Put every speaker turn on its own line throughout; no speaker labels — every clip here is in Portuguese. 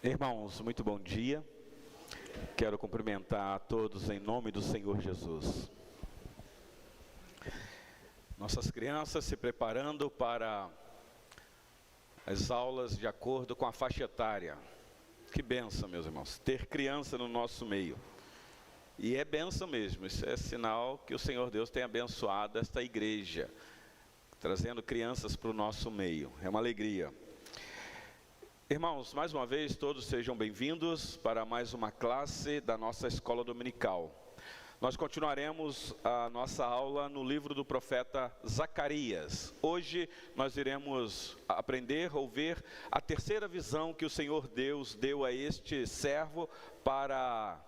Irmãos, muito bom dia. Quero cumprimentar a todos em nome do Senhor Jesus. Nossas crianças se preparando para as aulas de acordo com a faixa etária. Que bênção, meus irmãos, ter criança no nosso meio. E é bênção mesmo, isso é sinal que o Senhor Deus tem abençoado esta igreja, trazendo crianças para o nosso meio. É uma alegria. Irmãos, mais uma vez, todos sejam bem-vindos para mais uma classe da nossa escola dominical. Nós continuaremos a nossa aula no livro do profeta Zacarias. Hoje nós iremos aprender ou ver a terceira visão que o Senhor Deus deu a este servo para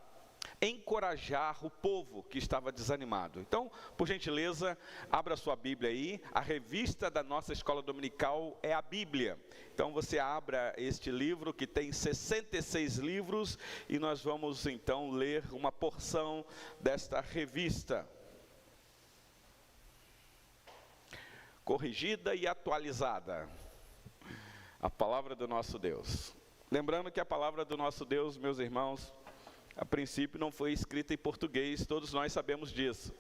encorajar o povo que estava desanimado. Então, por gentileza, abra sua Bíblia aí. A revista da nossa escola dominical é a Bíblia. Então você abra este livro que tem 66 livros e nós vamos então ler uma porção desta revista. Corrigida e atualizada. A palavra do nosso Deus. Lembrando que a palavra do nosso Deus, meus irmãos, a princípio não foi escrita em português, todos nós sabemos disso.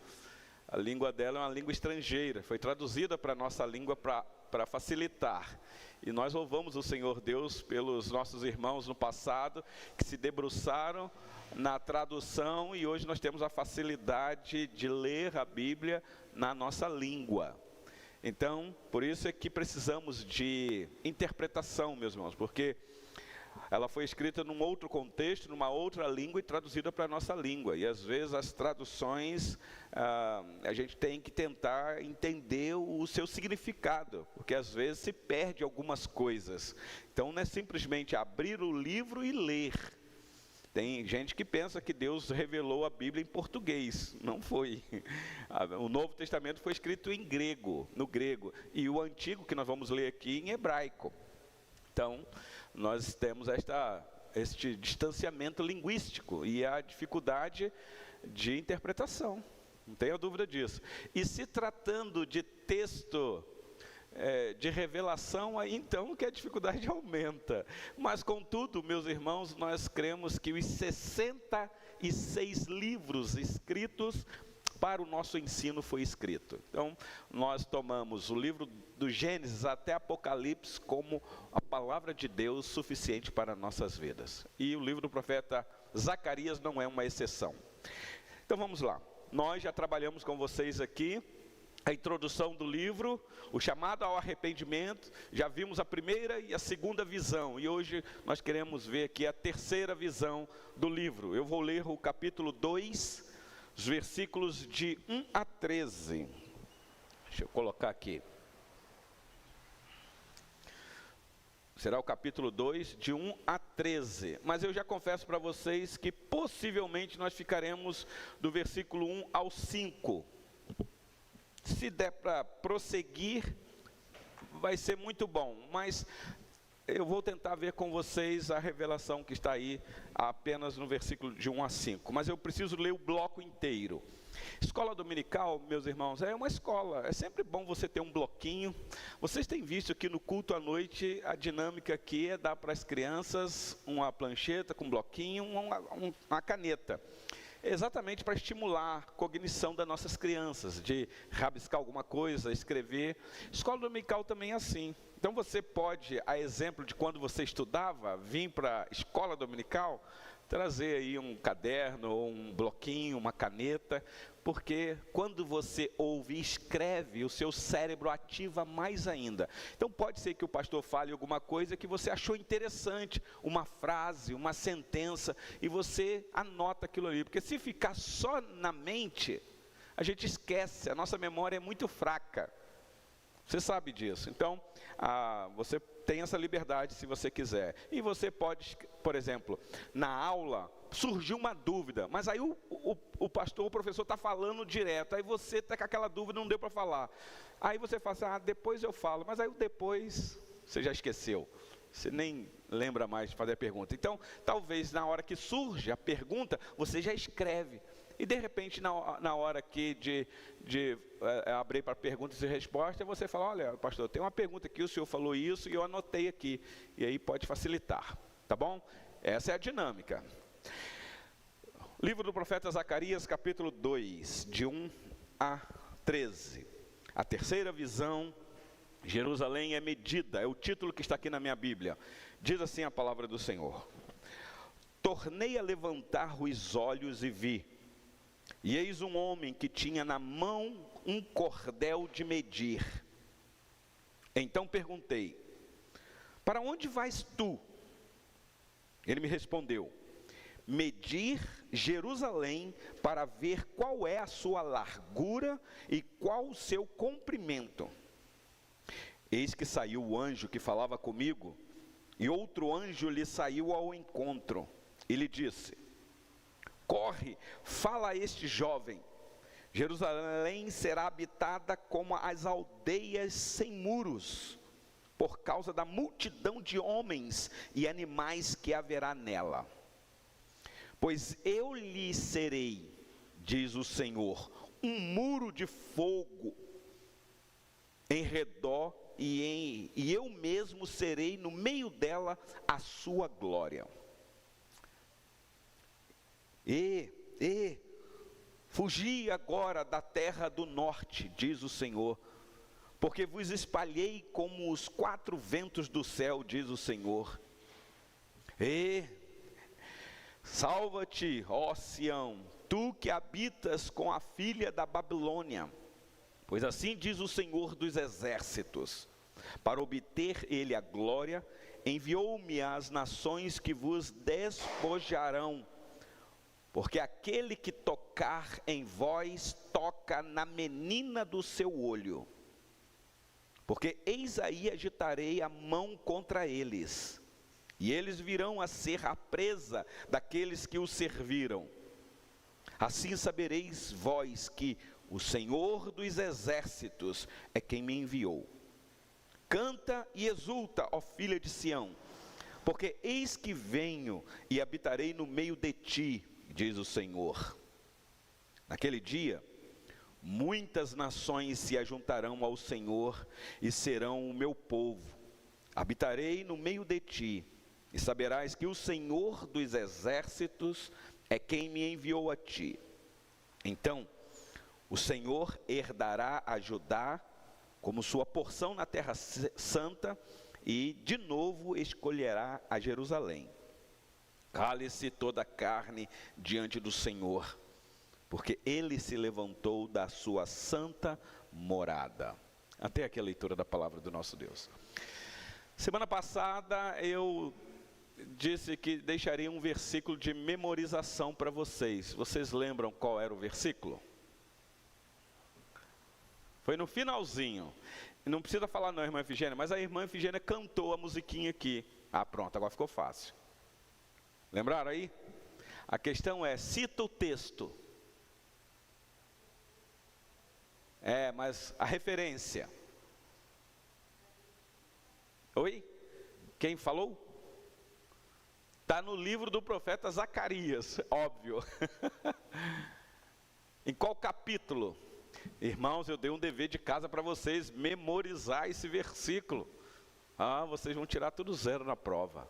A língua dela é uma língua estrangeira, foi traduzida para a nossa língua para facilitar. E nós louvamos o Senhor Deus pelos nossos irmãos no passado, que se debruçaram na tradução e hoje nós temos a facilidade de ler a Bíblia na nossa língua. Então, por isso é que precisamos de interpretação, meus irmãos, porque ela foi escrita num outro contexto, numa outra língua e traduzida para a nossa língua. E às vezes as traduções, a gente tem que tentar entender o seu significado, porque às vezes se perde algumas coisas. Então não é simplesmente abrir o livro e ler. Tem gente que pensa que Deus revelou a Bíblia em português. Não foi. O Novo Testamento foi escrito em grego, no grego. E o Antigo, que nós vamos ler aqui, em hebraico. Então, nós temos este distanciamento linguístico e a dificuldade de interpretação, não tenha dúvida disso. E se tratando de texto de revelação, aí então que a dificuldade aumenta. Mas contudo, meus irmãos, nós cremos que os 66 livros escritos para o nosso ensino foi escrito. Então, nós tomamos o livro do Gênesis até Apocalipse como a palavra de Deus suficiente para nossas vidas. E o livro do profeta Zacarias não é uma exceção. Então vamos lá. Nós já trabalhamos com vocês aqui a introdução do livro, o chamado ao arrependimento, já vimos a primeira e a segunda visão. E hoje nós queremos ver aqui a terceira visão do livro. Eu vou ler o capítulo 2, os versículos de 1 a 13. Deixa eu colocar aqui. Será o capítulo 2, de 1 a 13. Mas eu já confesso para vocês que possivelmente nós ficaremos do versículo 1 ao 5. Se der para prosseguir, vai ser muito bom. Mas eu vou tentar ver com vocês a revelação que está aí apenas no versículo de 1 a 5. Mas eu preciso ler o bloco inteiro. Escola dominical, meus irmãos, é uma escola. É sempre bom você ter um bloquinho. Vocês têm visto que no culto à noite, a dinâmica aqui é dar para as crianças uma plancheta com um bloquinho, uma caneta. Exatamente para estimular a cognição das nossas crianças, de rabiscar alguma coisa, escrever. Escola dominical também é assim. Então você pode, a exemplo de quando você estudava, vir para a escola dominical, trazer aí um caderno, ou um bloquinho, uma caneta, porque quando você ouve e escreve, o seu cérebro ativa mais ainda. Então pode ser que o pastor fale alguma coisa que você achou interessante, uma frase, uma sentença, e você anota aquilo ali, porque se ficar só na mente, a gente esquece, a nossa memória é muito fraca. Você sabe disso. Então, você tem essa liberdade se você quiser. E você pode, por exemplo, na aula, surgiu uma dúvida, mas aí o pastor, o professor está falando direto, aí você está com aquela dúvida, não deu para falar. Aí você fala assim, depois eu falo, mas aí o depois você já esqueceu. Você nem lembra mais de fazer a pergunta. Então, talvez na hora que surge a pergunta, você já escreve. E de repente, na hora aqui de abrir para perguntas e respostas, você fala, olha, pastor, tem uma pergunta aqui, o senhor falou isso e eu anotei aqui. E aí pode facilitar, tá bom? essa é a dinâmica. Livro do profeta Zacarias, capítulo 2, de 1 a 13. A terceira visão, Jerusalém é medida, é o título que está aqui na minha Bíblia. Diz assim a palavra do Senhor: tornei a levantar os olhos e vi, e eis um homem que tinha na mão um cordel de medir. Então perguntei: para onde vais tu? Ele me respondeu: medir Jerusalém para ver qual é a sua largura e qual o seu comprimento. Eis que saiu o anjo que falava comigo, e outro anjo lhe saiu ao encontro. E lhe disse: corre, fala a este jovem, Jerusalém será habitada como as aldeias sem muros, por causa da multidão de homens e animais que haverá nela. Pois eu lhe serei, diz o Senhor, um muro de fogo em redor, e eu mesmo serei no meio dela a sua glória. Fugi agora da terra do norte, diz o Senhor, porque vos espalhei como os quatro ventos do céu, diz o Senhor. Salva-te, ó Sião, tu que habitas com a filha da Babilônia, pois assim diz o Senhor dos exércitos: para obter ele a glória, enviou-me às nações que vos despojarão, porque aquele que tocar em vós, toca na menina do seu olho. Porque eis aí agitarei a mão contra eles, e eles virão a ser a presa daqueles que os serviram. Assim sabereis vós que o Senhor dos exércitos é quem me enviou. Canta e exulta, ó filha de Sião, porque eis que venho e habitarei no meio de ti, diz o Senhor. Naquele dia, muitas nações se ajuntarão ao Senhor e serão o meu povo. Habitarei no meio de ti, e saberás que o Senhor dos exércitos é quem me enviou a ti. Então, o Senhor herdará a Judá como sua porção na terra santa, e de novo escolherá a Jerusalém. Cale-se toda a carne diante do Senhor, porque ele se levantou da sua santa morada. Até aqui a leitura da palavra do nosso Deus. Semana passada eu disse que deixaria um versículo de memorização para vocês. Vocês lembram qual era o versículo? Foi no finalzinho. Não precisa falar não, irmã Efigênia, mas a irmã Efigênia cantou a musiquinha aqui. Ah, pronto, agora ficou fácil. Lembraram aí? A questão é, cita o texto. Mas a referência. Oi? Quem falou? Está no livro do profeta Zacarias, óbvio. Em qual capítulo? Irmãos, eu dei um dever de casa para vocês, memorizar esse versículo. Vocês vão tirar tudo zero na prova.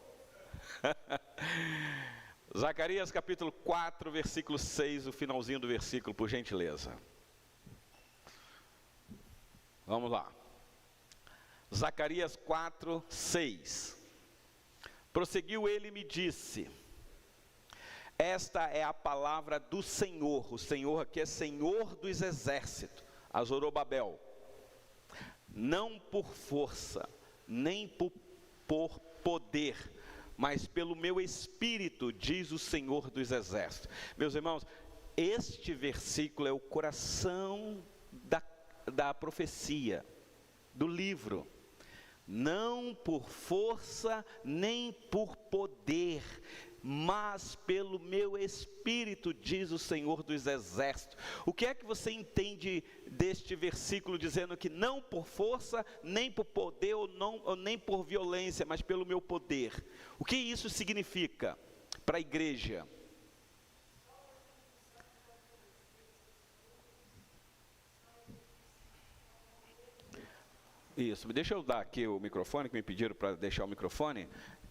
Zacarias capítulo 4, versículo 6, o finalzinho do versículo, por gentileza. Vamos lá. Zacarias 4, 6. Prosseguiu ele e me disse: esta é a palavra do Senhor. O Senhor aqui é Senhor dos exércitos, a Zorobabel. Não por força, nem por poder, mas pelo meu espírito, diz o Senhor dos exércitos. Meus irmãos, este versículo é o coração da profecia, do livro. Não por força, nem por poder, mas pelo meu espírito, diz o Senhor dos exércitos. O que é que você entende deste versículo dizendo que não por força, nem por poder, ou nem por violência, mas pelo meu poder? O que isso significa para a igreja? Isso, deixa eu dar aqui o microfone, que me pediram para deixar o microfone,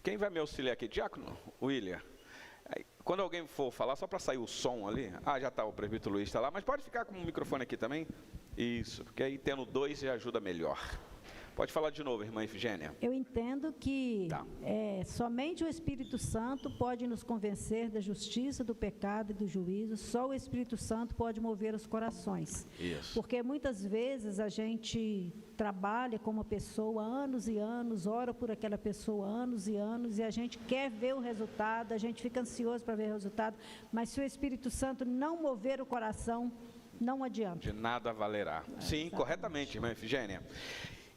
Quem vai me auxiliar aqui? Diácono William. Quando alguém for falar, só para sair o som ali. Já está, o presbítero Luiz está lá, mas pode ficar com o microfone aqui também? Isso, porque aí tendo 2 já ajuda melhor. Pode falar de novo, irmã Efigênia.
Eu entendo que somente o Espírito Santo pode nos convencer da justiça, do pecado e do juízo. Só o Espírito Santo pode mover os corações.
Isso.
Porque muitas vezes a gente trabalha com uma pessoa há anos e anos, ora por aquela pessoa há anos e anos, e a gente quer ver o resultado, a gente fica ansioso para ver o resultado, mas se o Espírito Santo não mover o coração, não adianta.
De nada valerá. Sim,
exatamente.
Corretamente, irmã Efigênia.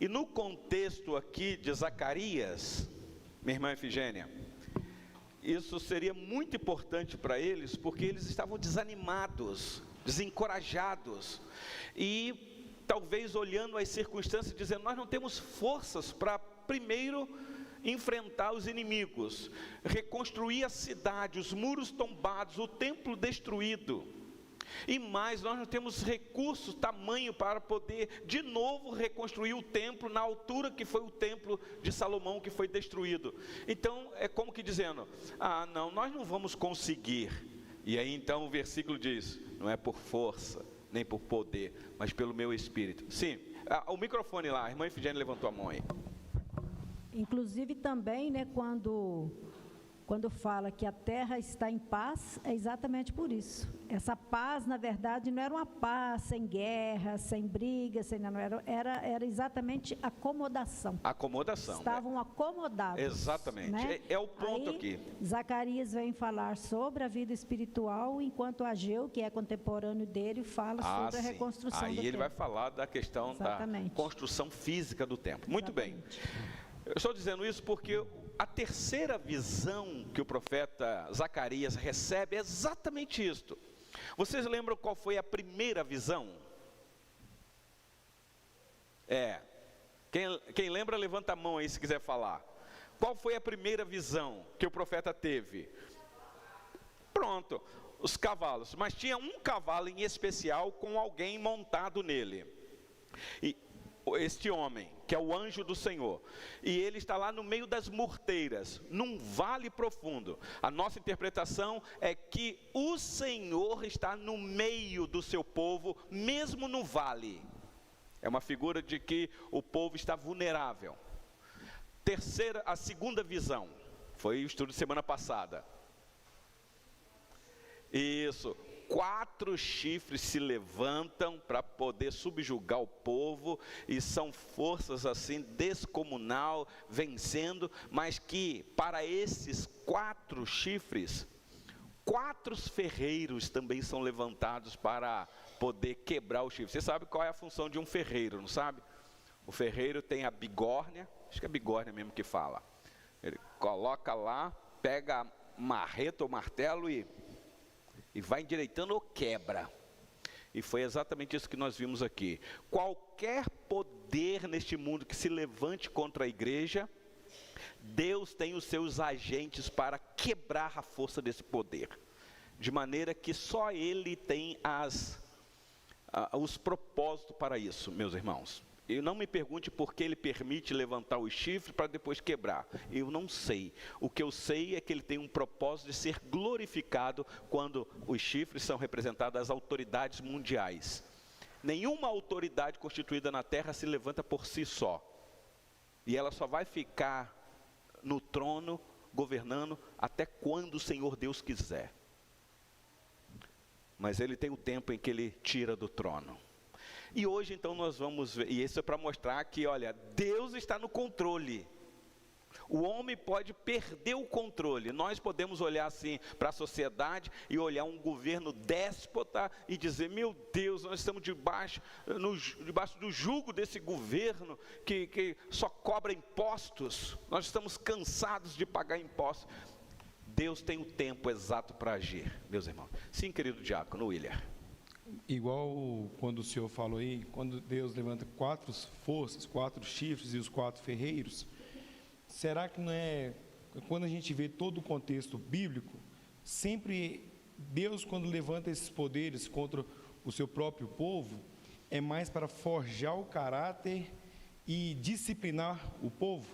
E no contexto aqui de Zacarias, minha irmã Efigênia, isso seria muito importante para eles, porque eles estavam desanimados, desencorajados, e talvez olhando as circunstâncias, dizendo, nós não temos forças para primeiro enfrentar os inimigos, reconstruir a cidade, os muros tombados, o templo destruído. E mais, nós não temos recursos, tamanho para poder de novo reconstruir o templo na altura que foi o templo de Salomão que foi destruído. Então é como que dizendo, não, nós não vamos conseguir. E aí então o versículo diz, não é por força, nem por poder, mas pelo meu Espírito. Sim, o microfone lá, a irmã Efigênia levantou a mão aí.
Inclusive também, quando fala que a terra está em paz, é exatamente por isso. Essa paz, na verdade, não era uma paz sem guerra, sem briga, era exatamente acomodação.
Acomodação.
Estavam acomodados.
Exatamente.
Né?
É o ponto
aí,
aqui.
Zacarias vem falar sobre a vida espiritual, enquanto Ageu, que é contemporâneo dele, fala sobre a reconstrução do templo.
Aí ele vai falar da questão
exatamente.
Da construção física do templo. Muito bem. Eu estou dizendo isso porque a terceira visão que o profeta Zacarias recebe é exatamente isto. Vocês lembram qual foi a primeira visão? Quem lembra, levanta a mão aí se quiser falar. Qual foi a primeira visão que o profeta teve? Pronto, os cavalos. Mas tinha um cavalo em especial com alguém montado nele. E este homem, que é o anjo do Senhor, e ele está lá no meio das murteiras, num vale profundo. A nossa interpretação é que o Senhor está no meio do seu povo, mesmo no vale. É uma figura de que o povo está vulnerável. A segunda visão, foi o estudo de semana passada. Isso. 4 chifres se levantam para poder subjugar o povo, e são forças assim descomunal, vencendo, mas que para esses 4 chifres, 4 ferreiros também são levantados para poder quebrar o chifre. Você sabe qual é a função de um ferreiro, não sabe? O ferreiro tem a bigórnia, acho que é a bigórnia mesmo que fala. Ele coloca lá, pega a marreta ou martelo e vai endireitando ou quebra. E foi exatamente isso que nós vimos aqui. Qualquer poder neste mundo que se levante contra a igreja, Deus tem os seus agentes para quebrar a força desse poder, de maneira que só Ele tem os propósitos para isso, meus irmãos. E não me pergunte por que Ele permite levantar os chifres para depois quebrar. Eu não sei. O que eu sei é que Ele tem um propósito de ser glorificado quando os chifres são representados as autoridades mundiais. Nenhuma autoridade constituída na terra se levanta por si só. E ela só vai ficar no trono, governando, até quando o Senhor Deus quiser. Mas Ele tem o tempo em que Ele tira do trono. E hoje então nós vamos ver, e isso é para mostrar que, olha, Deus está no controle. O homem pode perder o controle. Nós podemos olhar assim para a sociedade e olhar um governo déspota e dizer, meu Deus, nós estamos debaixo do jugo desse governo que só cobra impostos. Nós estamos cansados de pagar impostos. Deus tem o tempo exato para agir, meus irmãos. Sim, querido diácono William.
Igual quando o senhor falou aí, quando Deus levanta 4 forças, 4 chifres e os 4 ferreiros, será que não é, quando a gente vê todo o contexto bíblico, sempre Deus, quando levanta esses poderes contra o seu próprio povo, é mais para forjar o caráter e disciplinar o povo?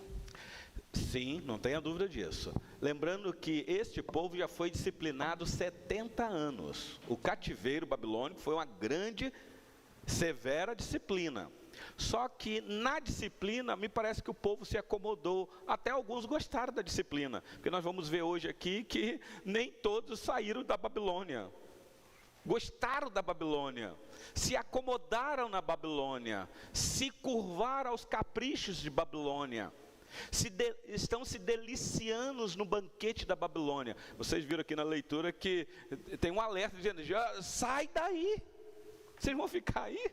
Sim, não tenha dúvida disso. Lembrando que este povo já foi disciplinado 70 anos. O cativeiro babilônico foi uma grande, severa disciplina. Só que na disciplina, me parece que o povo se acomodou. Até alguns gostaram da disciplina. Porque nós vamos ver hoje aqui que nem todos saíram da Babilônia. Gostaram da Babilônia, se acomodaram na Babilônia, se curvaram aos caprichos de Babilônia, estão se deliciando no banquete da Babilônia. Vocês viram aqui na leitura que tem um alerta dizendo, já sai daí, vocês vão ficar aí.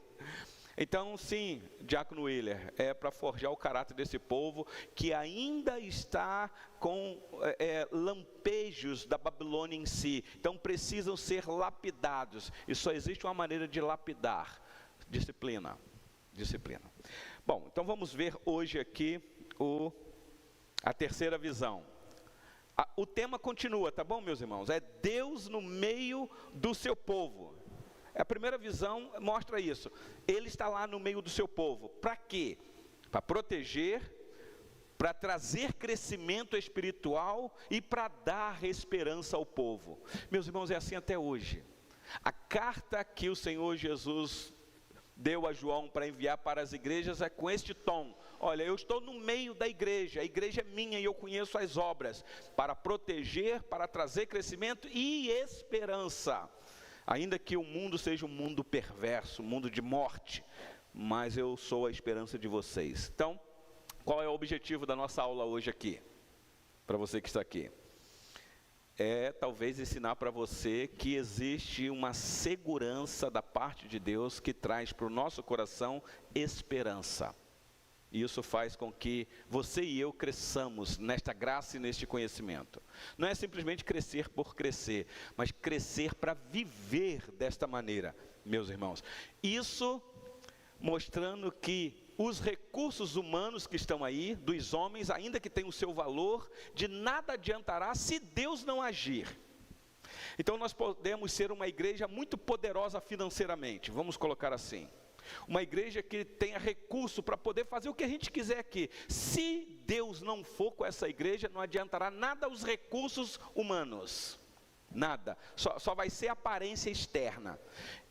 Então sim, Diácono Willer, é para forjar o caráter desse povo que ainda está com lampejos da Babilônia em si. Então precisam ser lapidados, e só existe uma maneira de lapidar: disciplina. Bom, então vamos ver hoje aqui a terceira visão. O tema continua, tá bom, meus irmãos? É Deus no meio do seu povo. A primeira visão mostra isso. Ele está lá no meio do seu povo. Para quê? Para proteger, para trazer crescimento espiritual e para dar esperança ao povo. Meus irmãos, é assim até hoje. A carta que o Senhor Jesus deu a João para enviar para as igrejas é com este tom: olha, eu estou no meio da igreja, a igreja é minha e eu conheço as obras, para proteger, para trazer crescimento e esperança. Ainda que o mundo seja um mundo perverso, um mundo de morte, mas eu sou a esperança de vocês. Então, qual é o objetivo da nossa aula hoje aqui? Para você que está aqui. É talvez ensinar para você que existe uma segurança da parte de Deus que traz para o nosso coração esperança. E isso faz com que você e eu cresçamos nesta graça e neste conhecimento. Não é simplesmente crescer por crescer, mas crescer para viver desta maneira, meus irmãos. Isso mostrando que os recursos humanos que estão aí, dos homens, ainda que tenham o seu valor, de nada adiantará se Deus não agir. Então nós podemos ser uma igreja muito poderosa financeiramente, vamos colocar assim. Uma igreja que tenha recurso para poder fazer o que a gente quiser aqui. Se Deus não for com essa igreja, não adiantará nada os recursos humanos. Nada. Só vai ser aparência externa.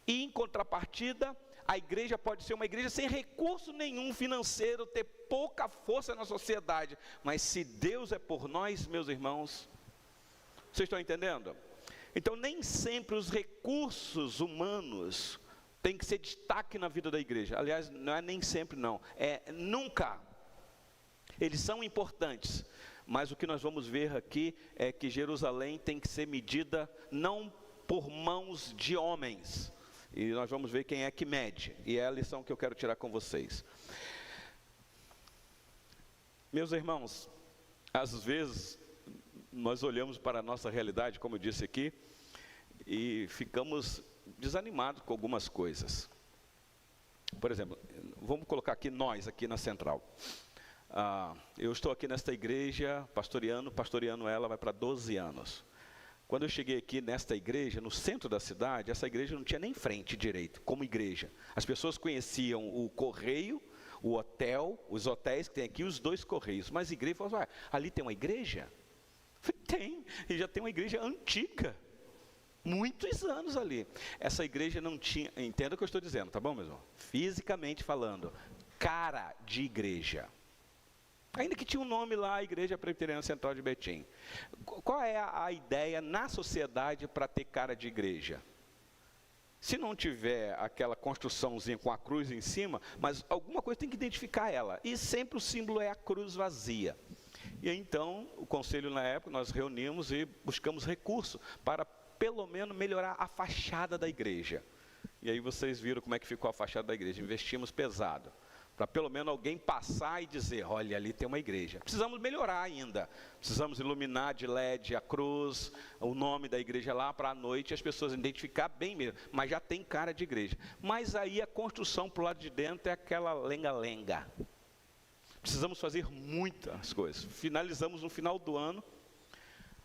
E em contrapartida, a igreja pode ser uma igreja sem recurso nenhum financeiro, ter pouca força na sociedade. Mas se Deus é por nós, meus irmãos, vocês estão entendendo? Então nem sempre os recursos humanos tem que ser destaque na vida da igreja. Aliás, não é nem sempre não, é nunca. Eles são importantes, mas o que nós vamos ver aqui é que Jerusalém tem que ser medida não por mãos de homens. E nós vamos ver quem é que mede, e é a lição que eu quero tirar com vocês. Meus irmãos, às vezes nós olhamos para a nossa realidade, como eu disse aqui, e ficamos desanimado com algumas coisas. Por exemplo, vamos colocar aqui nós, aqui na Central. Eu estou aqui nesta igreja, pastoreando ela, vai para 12 anos. Quando eu cheguei aqui nesta igreja, no centro da cidade, essa igreja não tinha nem frente direito, como igreja. As pessoas conheciam o correio, o hotel, os hotéis que tem aqui, os 2 correios. Mas a igreja falou, ali tem uma igreja? Tem, e já tem uma igreja antiga. Muitos anos ali. Essa igreja não tinha, entenda o que eu estou dizendo, tá bom, meu irmão? Fisicamente falando, cara de igreja. Ainda que tinha um nome lá, a Igreja Presbiteriana Central de Betim. Qual é a ideia na sociedade para ter cara de igreja? Se não tiver aquela construçãozinha com a cruz em cima, mas alguma coisa tem que identificar ela. E sempre o símbolo é a cruz vazia. E então, o conselho na época, nós reunimos e buscamos recurso para pelo menos melhorar a fachada da igreja. E aí vocês viram como é que ficou a fachada da igreja. Investimos pesado, para pelo menos alguém passar e dizer, olha, ali tem uma igreja. Precisamos melhorar ainda, precisamos iluminar de LED a cruz, o nome da igreja lá, para a noite as pessoas identificar bem mesmo, mas já tem cara de igreja. Mas aí a construção para o lado de dentro é aquela lenga-lenga. Precisamos fazer muitas coisas. Finalizamos no final do ano,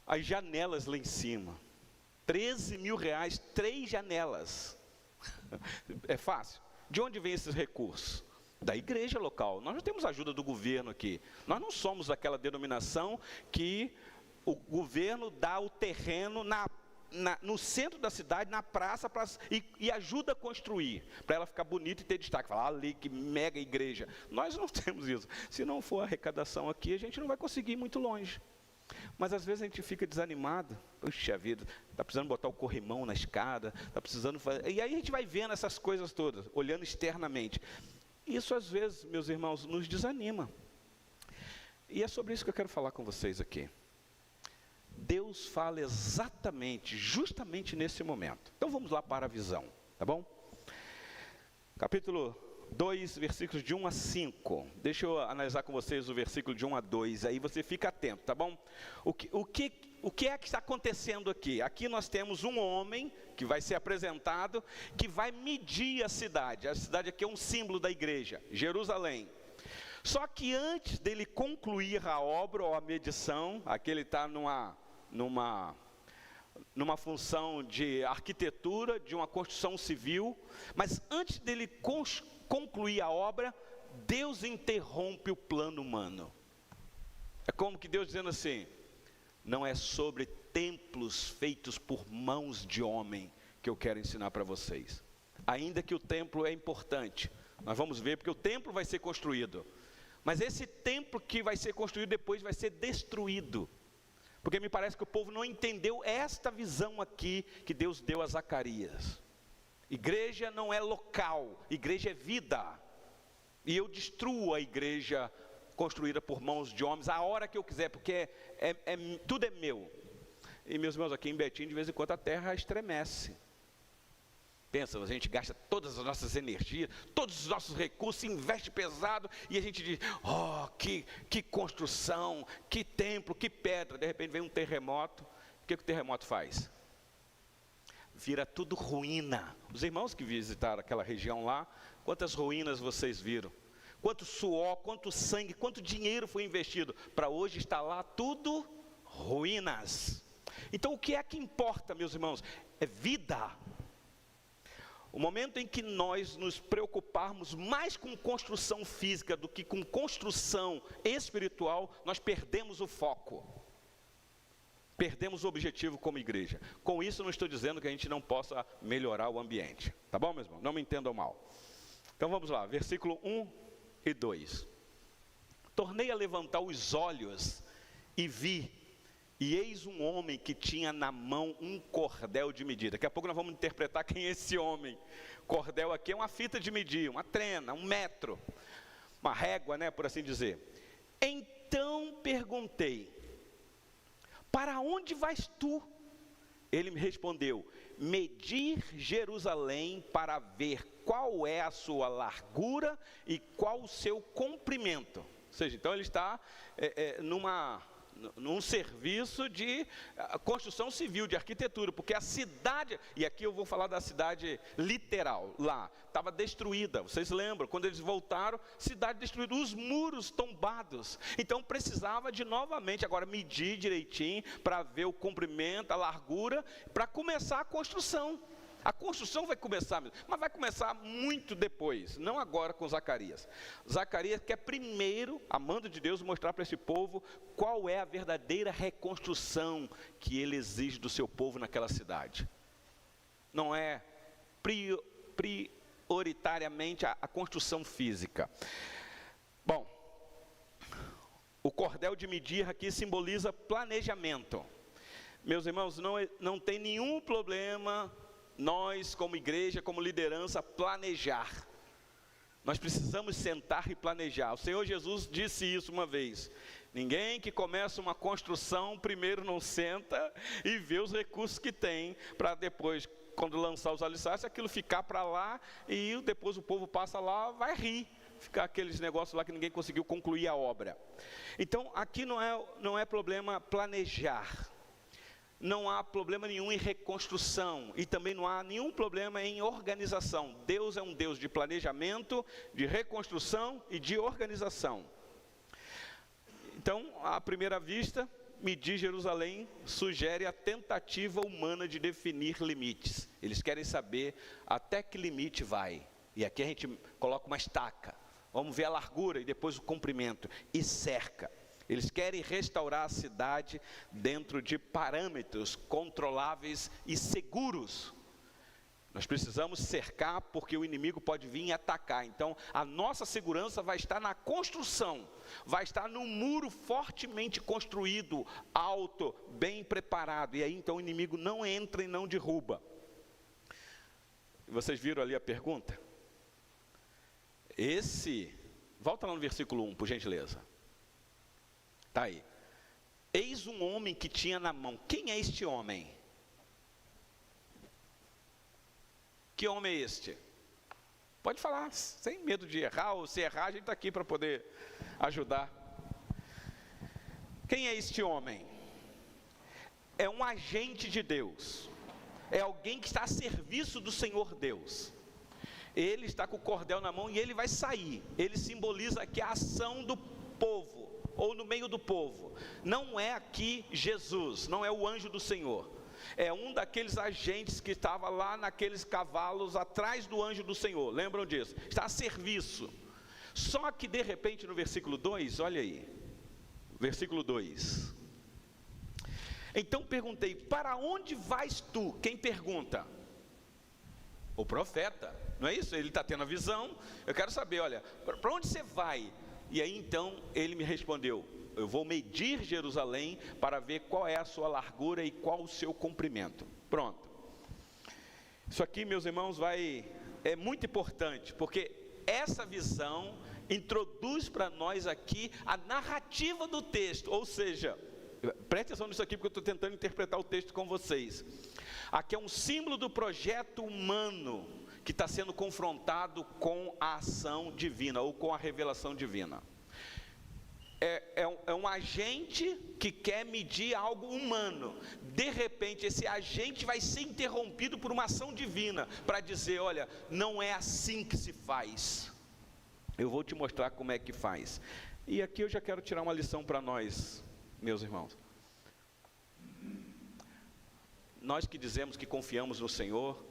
as janelas lá em cima. 13 mil reais, 3 janelas. É fácil. De onde vem esses recursos? Da igreja local. Nós não temos ajuda do governo aqui. Nós não somos aquela denominação que o governo dá o terreno no centro da cidade, na praça, e ajuda a construir, para ela ficar bonita e ter destaque. Falar, ali, que mega igreja. Nós não temos isso. Se não for arrecadação aqui, a gente não vai conseguir ir muito longe. Mas às vezes a gente fica desanimado. Puxa vida, está precisando botar o corrimão na escada, está precisando fazer... E aí a gente vai vendo essas coisas todas, olhando externamente. Isso às vezes, meus irmãos, nos desanima. E é sobre isso que eu quero falar com vocês aqui. Deus fala exatamente, justamente nesse momento. Então vamos lá para a visão, tá bom? Capítulo 2, versículos de 1 a 5. Deixa eu analisar com vocês o versículo de 1 a 2, aí você fica atento, tá bom? O que é que está acontecendo aqui? Aqui nós temos um homem que vai ser apresentado, que vai medir a cidade. A cidade aqui é um símbolo da igreja, Jerusalém. Só que antes dele concluir a obra ou a medição, aqui ele está numa função de arquitetura, de uma construção civil, mas antes dele concluir a obra, Deus interrompe o plano humano. É como que Deus dizendo assim, não é sobre templos feitos por mãos de homem que eu quero ensinar para vocês. Ainda que o templo é importante, nós vamos ver, porque o templo vai ser construído. Mas esse templo que vai ser construído depois vai ser destruído. Porque me parece que o povo não entendeu esta visão aqui que Deus deu a Zacarias. Igreja não é local, igreja é vida. E eu destruo a igreja construída por mãos de homens a hora que eu quiser, porque tudo é meu. E meus irmãos, aqui em Betim, de vez em quando a terra estremece. Pensa, a gente gasta todas as nossas energias, todos os nossos recursos, investe pesado, e a gente diz, oh, que construção, que templo, que pedra. De repente vem um terremoto, o que o terremoto faz? Vira tudo ruína. Os irmãos que visitaram aquela região lá, quantas ruínas vocês viram? Quanto suor, quanto sangue, quanto dinheiro foi investido, para hoje estar lá tudo ruínas. Então o que é que importa, meus irmãos? É vida. O momento em que nós nos preocuparmos mais com construção física do que com construção espiritual, nós perdemos o foco. Perdemos o objetivo como igreja. Com isso não estou dizendo que a gente não possa melhorar o ambiente. Tá bom, meu irmão? Não me entendam mal. Então vamos lá, versículo 1 e 2. Tornei a levantar os olhos e vi, e eis um homem que tinha na mão um cordel de medir. Daqui a pouco nós vamos interpretar quem é esse homem. Cordel aqui é uma fita de medir, uma trena, um metro, uma régua, né, por assim dizer. Então perguntei, para onde vais tu? Ele me respondeu, medir Jerusalém para ver qual é a sua largura e qual o seu comprimento. Ou seja, então ele está num serviço de construção civil, de arquitetura, porque a cidade, e aqui eu vou falar da cidade literal, lá, estava destruída, vocês lembram, quando eles voltaram, cidade destruída, os muros tombados, então precisava de novamente, agora medir direitinho, para ver o comprimento, a largura, para começar a construção. A construção vai começar mesmo, mas vai começar muito depois, não agora com Zacarias. Zacarias quer primeiro, a mando de Deus, mostrar para esse povo qual é a verdadeira reconstrução que ele exige do seu povo naquela cidade. Não é prioritariamente a construção física. Bom, o cordel de medir aqui simboliza planejamento. Meus irmãos, não tem nenhum problema nós, como igreja, como liderança, planejar. Nós precisamos sentar e planejar. O Senhor Jesus disse isso uma vez. Ninguém que começa uma construção, primeiro não senta e vê os recursos que tem, para depois, quando lançar os alicerces, aquilo ficar para lá, e depois o povo passa lá, vai rir. Ficar aqueles negócios lá que ninguém conseguiu concluir a obra. Então, aqui não é problema planejar. Não há problema nenhum em reconstrução, e também não há nenhum problema em organização. Deus é um Deus de planejamento, de reconstrução e de organização. Então, à primeira vista, medir Jerusalém sugere a tentativa humana de definir limites. Eles querem saber até que limite vai. E aqui a gente coloca uma estaca. vamos ver a largura e depois o comprimento, e cerca. Eles querem restaurar a cidade dentro de parâmetros controláveis e seguros. Nós precisamos cercar porque o inimigo pode vir e atacar. Então, a nossa segurança vai estar na construção, vai estar no muro fortemente construído, alto, bem preparado. E aí, então, o inimigo não entra e não derruba. Vocês viram ali a pergunta? Volta lá no versículo 1, por gentileza. Está aí. Eis um homem que tinha na mão. Quem é este homem? Que homem é este? Pode falar, sem medo de errar, ou se errar, a gente está aqui para poder ajudar. Quem é este homem? É um agente de Deus. É alguém que está a serviço do Senhor Deus. Ele está com o cordel na mão e ele vai sair. Ele simboliza aqui a ação do povo, ou no meio do povo. Não é aqui Jesus, não é o anjo do Senhor. É um daqueles agentes que estava lá naqueles cavalos atrás do anjo do Senhor. Lembram disso? Está a serviço. Só que de repente no versículo 2, olha aí. Versículo 2. Então perguntei, para onde vais tu? Quem pergunta? O profeta. Não é isso? Ele está tendo a visão. Eu quero saber, olha, para onde você vai? E aí então ele me respondeu, eu vou medir Jerusalém para ver qual é a sua largura e qual o seu comprimento. Pronto. Isso aqui, meus irmãos, é muito importante, porque essa visão introduz para nós aqui a narrativa do texto, ou seja, preste atenção nisso aqui porque eu estou tentando interpretar o texto com vocês. Aqui é um símbolo do projeto humano que está sendo confrontado com a ação divina, ou com a revelação divina. É um agente que quer medir algo humano. De repente, esse agente vai ser interrompido por uma ação divina, para dizer, olha, não é assim que se faz. Eu vou te mostrar como é que faz. E aqui eu já quero tirar uma lição para nós, meus irmãos. Nós que dizemos que confiamos no Senhor,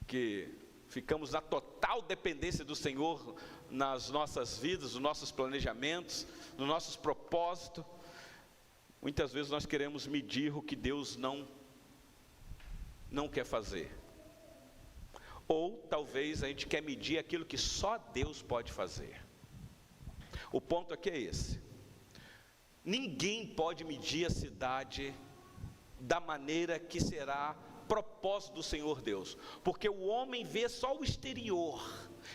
que ficamos na total dependência do Senhor nas nossas vidas, nos nossos planejamentos, nos nossos propósitos, muitas vezes nós queremos medir o que Deus não quer fazer. Ou talvez a gente quer medir aquilo que só Deus pode fazer. O ponto aqui é esse. Ninguém pode medir a cidade da maneira que será propósito do Senhor Deus, porque o homem vê só o exterior,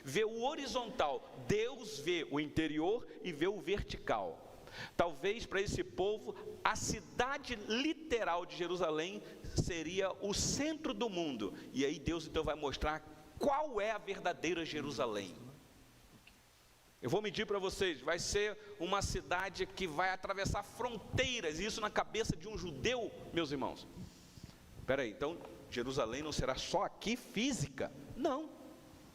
vê o horizontal, Deus vê o interior e vê o vertical. Talvez para esse povo, a cidade literal de Jerusalém seria o centro do mundo, e aí Deus então vai mostrar qual é a verdadeira Jerusalém. Eu vou medir para vocês, vai ser uma cidade que vai atravessar fronteiras, e isso na cabeça de um judeu, meus irmãos. Espera aí, então Jerusalém não será só aqui física? Não,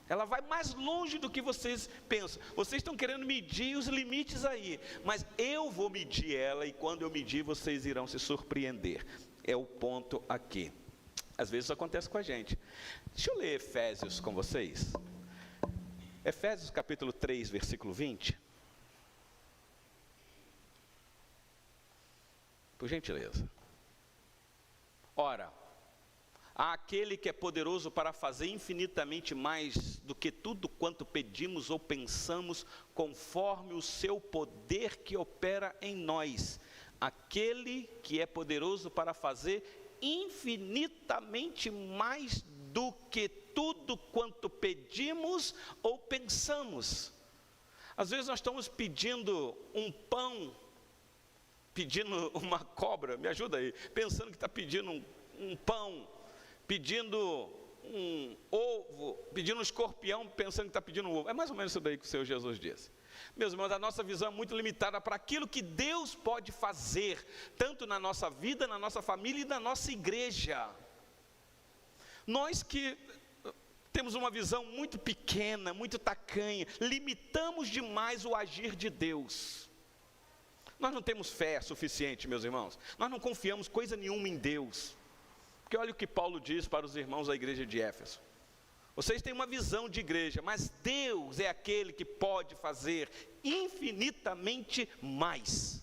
ela vai mais longe do que vocês pensam. Vocês estão querendo medir os limites aí, mas eu vou medir ela, e quando eu medir vocês irão se surpreender. É o ponto aqui. Às vezes isso acontece com a gente. Deixa eu ler Efésios com vocês. Efésios capítulo 3, versículo 20. Por gentileza. Ora, àquele que é poderoso para fazer infinitamente mais do que tudo quanto pedimos ou pensamos, conforme o seu poder que opera em nós. Aquele que é poderoso para fazer infinitamente mais do que tudo quanto pedimos ou pensamos. Às vezes nós estamos pedindo um pão, pedindo uma cobra, me ajuda aí, pensando que está pedindo um pão, pedindo um ovo, pedindo um escorpião, pensando que está pedindo um ovo. É mais ou menos isso daí que o Senhor Jesus disse. Meus irmãos, a nossa visão é muito limitada para aquilo que Deus pode fazer, tanto na nossa vida, na nossa família e na nossa igreja. Nós que temos uma visão muito pequena, muito tacanha, limitamos demais o agir de Deus. Nós não temos fé suficiente, meus irmãos. Nós não confiamos coisa nenhuma em Deus. Porque olha o que Paulo diz para os irmãos da igreja de Éfeso. Vocês têm uma visão de igreja, mas Deus é aquele que pode fazer infinitamente mais.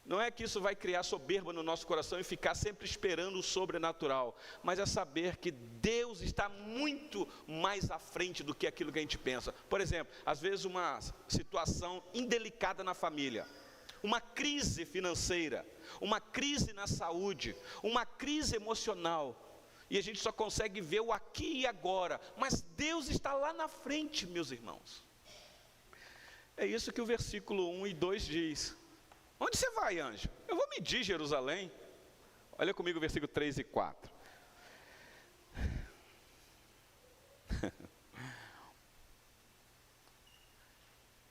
Não é que isso vai criar soberba no nosso coração e ficar sempre esperando o sobrenatural, mas é saber que Deus está muito mais à frente do que aquilo que a gente pensa. Por exemplo, às vezes uma situação indelicada na família, uma crise financeira, uma crise na saúde, uma crise emocional, e a gente só consegue ver o aqui e agora, mas Deus está lá na frente, meus irmãos. É isso que o versículo 1 e 2 diz. Onde você vai, anjo? Eu vou medir Jerusalém. Olha comigo o versículo 3 e 4.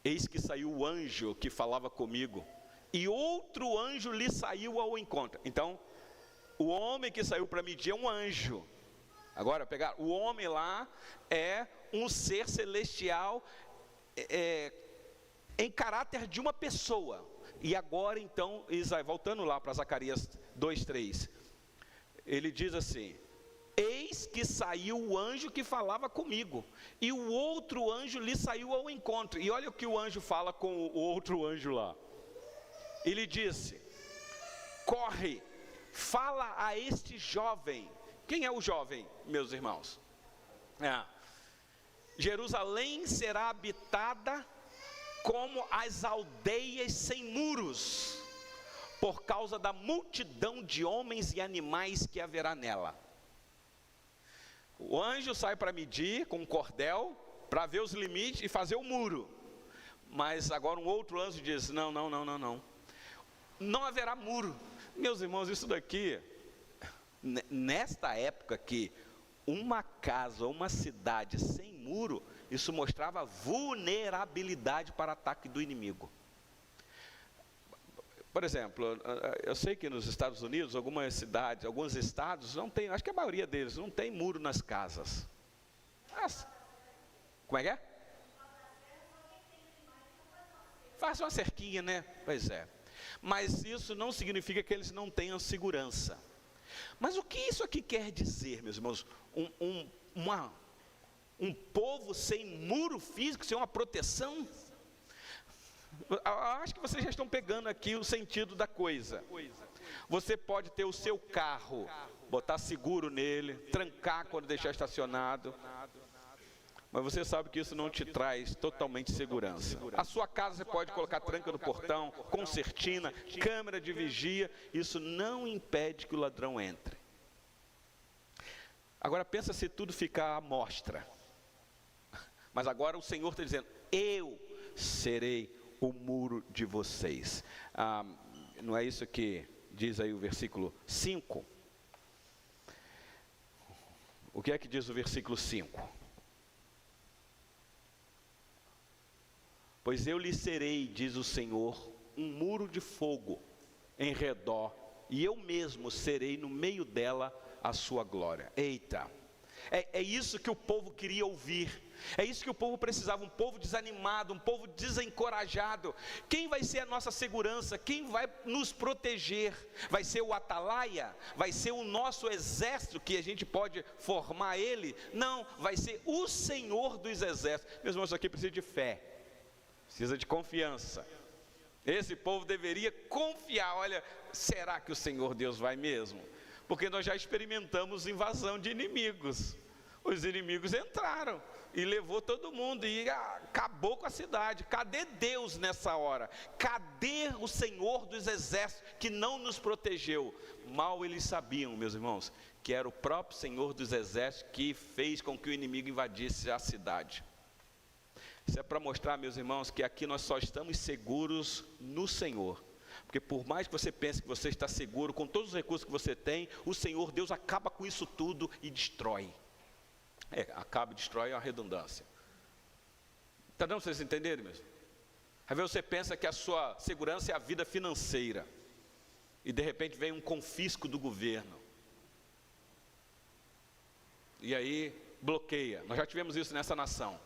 Eis que saiu o anjo que falava comigo, e outro anjo lhe saiu ao encontro. Então, o homem que saiu para medir é um anjo. Agora, pegar, o homem lá é um ser celestial em caráter de uma pessoa. E agora então, voltando lá para Zacarias 2:3, ele diz assim: eis que saiu o anjo que falava comigo, e o outro anjo lhe saiu ao encontro. E olha o que o anjo fala com o outro anjo lá. Ele disse: corre, fala a este jovem. Quem é o jovem, meus irmãos? Jerusalém será habitada como as aldeias sem muros, por causa da multidão de homens e animais que haverá nela. O anjo sai para medir com um cordel, para ver os limites e fazer o muro. Mas agora um outro anjo diz: não haverá muro. Meus irmãos, isso daqui, nesta época aqui, uma casa, uma cidade sem muro, isso mostrava vulnerabilidade para ataque do inimigo. Por exemplo, eu sei que nos Estados Unidos, algumas cidades, alguns estados não tem, acho que a maioria deles não tem muro nas casas. Como é que é? Faça uma cerquinha, né? Pois é. Mas isso não significa que eles não tenham segurança. Mas o que isso aqui quer dizer, meus irmãos? Um povo sem muro físico, sem uma proteção? Acho que vocês já estão pegando aqui o sentido da coisa. Você pode ter o seu carro, botar seguro nele, trancar quando deixar estacionado, mas você sabe que isso não te traz totalmente segurança. A sua casa você pode colocar tranca no portão, concertina, câmera de vigia, isso não impede que o ladrão entre. Agora pensa se tudo ficar à mostra. Mas agora o Senhor está dizendo: eu serei o muro de vocês. Não é isso que diz aí o versículo 5? O que é que diz o versículo 5? Pois eu lhe serei, diz o Senhor, um muro de fogo em redor, e eu mesmo serei no meio dela a sua glória. Eita! É isso que o povo queria ouvir. É isso que o povo precisava, um povo desanimado, um povo desencorajado. Quem vai ser a nossa segurança? Quem vai nos proteger? Vai ser o atalaia? Vai ser o nosso exército que a gente pode formar ele? Não, vai ser o Senhor dos exércitos. Meus irmãos, isso aqui precisa de fé, precisa de confiança. Esse povo deveria confiar. Olha, será que o Senhor Deus vai mesmo? Porque nós já experimentamos invasão de inimigos. Os inimigos entraram e levou todo mundo e acabou com a cidade. Cadê Deus nessa hora? Cadê o Senhor dos exércitos que não nos protegeu? Mal eles sabiam, meus irmãos, que era o próprio Senhor dos exércitos que fez com que o inimigo invadisse a cidade. Isso é para mostrar, meus irmãos, que aqui nós só estamos seguros no Senhor. Porque por mais que você pense que você está seguro, com todos os recursos que você tem, o Senhor Deus acaba com isso tudo e destrói. Acaba e destrói é uma redundância. Está dando para vocês entenderem mesmo? Às vezes você pensa que a sua segurança é a vida financeira, e de repente vem um confisco do governo, e aí bloqueia. Nós já tivemos isso nessa nação.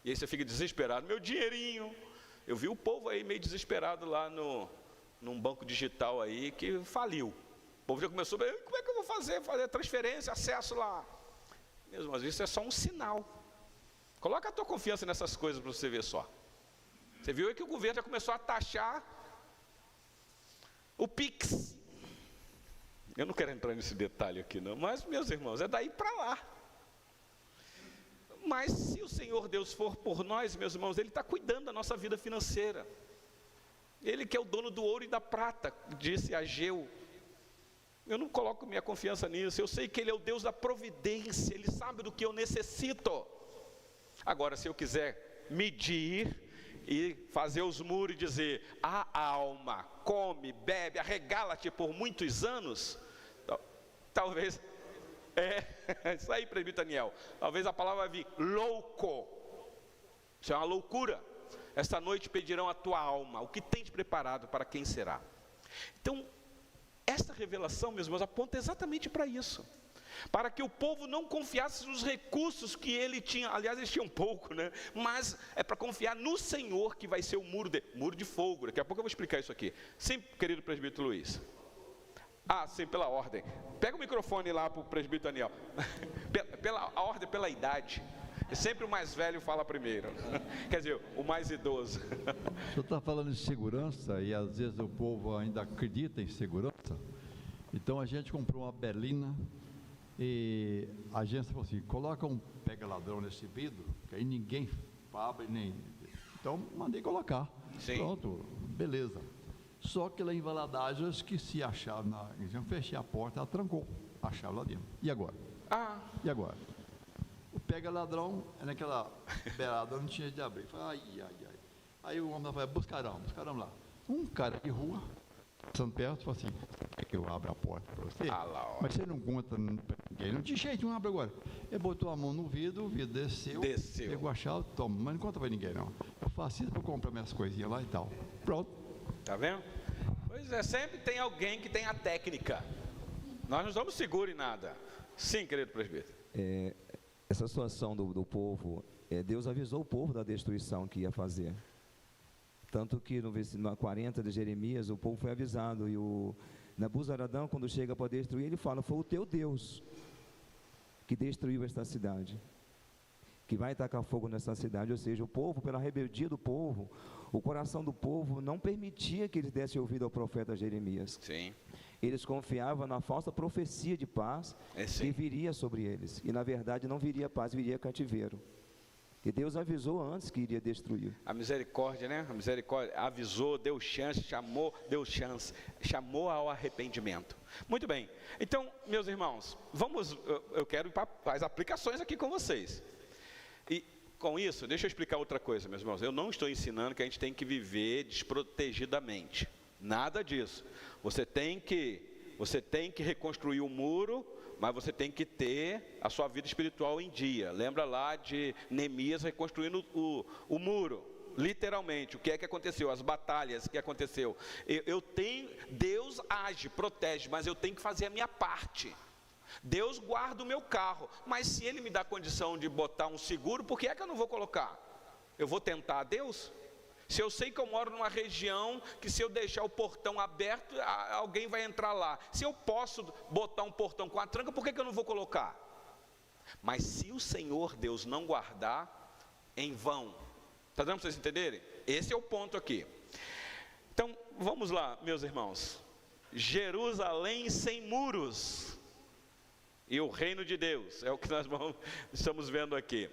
E aí você fica desesperado, meu dinheirinho. Eu vi o povo aí meio desesperado lá num banco digital aí que faliu. O povo já começou a ver, como é que eu vou fazer transferência, acesso lá. Meus irmãos, isso é só um sinal. Coloca a tua confiança nessas coisas para você ver só. Você viu aí que o governo já começou a taxar o Pix. Eu não quero entrar nesse detalhe aqui não, mas meus irmãos, é daí para lá. Mas se o Senhor Deus for por nós, meus irmãos, Ele está cuidando da nossa vida financeira. Ele que é o dono do ouro e da prata, disse Ageu. Eu não coloco minha confiança nisso, eu sei que Ele é o Deus da providência, Ele sabe do que eu necessito. Agora, se eu quiser medir e fazer os muros e dizer, a alma come, bebe, arregala-te por muitos anos, talvez, isso aí, presbítero Daniel, talvez a palavra vai vir, louco, isso é uma loucura. Esta noite pedirão a tua alma, o que tens preparado, para quem será? Então, esta revelação, meus irmãos, aponta exatamente para isso. Para que o povo não confiasse nos recursos que ele tinha, aliás, eles tinham pouco, né? Mas é para confiar no Senhor que vai ser o muro de fogo. Daqui a pouco eu vou explicar isso aqui. Sim, querido presbítero Luiz. Sim, pela ordem. Pega o microfone lá para o presbítero Daniel. A ordem, pela idade. Sempre o mais velho fala primeiro. Quer dizer, o mais idoso.
O senhor está falando de segurança e às vezes o povo ainda acredita em segurança. Então a gente comprou uma berlina e a agência falou assim, coloca um pega-ladrão nesse vidro, que aí ninguém abre nem... Então mandei colocar.
Sim. Pronto,
beleza. Só que lá em Valadares, que se a chave, eu fechei a porta, ela trancou a chave lá dentro. E agora? E agora? O pega-ladrão, naquela beirada, não tinha de abrir. Falei, ai. Aí o homem falou, buscarão lá. Um cara de rua, passando perto, falou assim, quer que eu abra a porta para você? Mas você não conta para ninguém, não tinha jeito, não abre agora. Ele botou a mão no vidro, o vidro desceu. Pegou a chave, toma, mas não conta para ninguém não. Eu faço isso para comprar minhas coisinhas lá e tal. Pronto.
Tá vendo? Pois é, sempre tem alguém que tem a técnica. Nós não somos seguros em nada. Sim, querido presbítero.
Essa situação do povo, Deus avisou o povo da destruição que ia fazer. Tanto que no versículo 40 de Jeremias, o povo foi avisado. E o Nabuzaradão, quando chega para destruir, ele fala, foi o teu Deus que destruiu esta cidade, que vai tacar fogo nessa cidade. Ou seja, o povo, pela rebeldia do povo, o coração do povo não permitia que eles dessem ouvido ao profeta Jeremias.
Sim.
Eles confiavam na falsa profecia de paz que viria sobre eles. E na verdade não viria paz, viria cativeiro. E Deus avisou antes que iria destruir.
A misericórdia, né? A misericórdia avisou, deu chance, chamou ao arrependimento. Muito bem. Então, meus irmãos, eu quero ir para as aplicações aqui com vocês. E com isso, deixa eu explicar outra coisa, meus irmãos. Eu não estou ensinando que a gente tem que viver desprotegidamente. Nada disso. Você tem que reconstruir o muro, mas você tem que ter a sua vida espiritual em dia. Lembra lá de Neemias reconstruindo o muro, literalmente. O que é que aconteceu? As batalhas que aconteceu. Deus age, protege, mas eu tenho que fazer a minha parte. Deus guarda o meu carro, mas se Ele me dá condição de botar um seguro, por que é que eu não vou colocar? Eu vou tentar a Deus? Se eu sei que eu moro numa região que se eu deixar o portão aberto, alguém vai entrar lá. Se eu posso botar um portão com a tranca, por que eu não vou colocar? Mas se o Senhor Deus não guardar, em vão. Está dando para vocês entenderem? Esse é o ponto aqui. Então, vamos lá, meus irmãos. Jerusalém sem muros. E o reino de Deus, é o que nós estamos vendo aqui.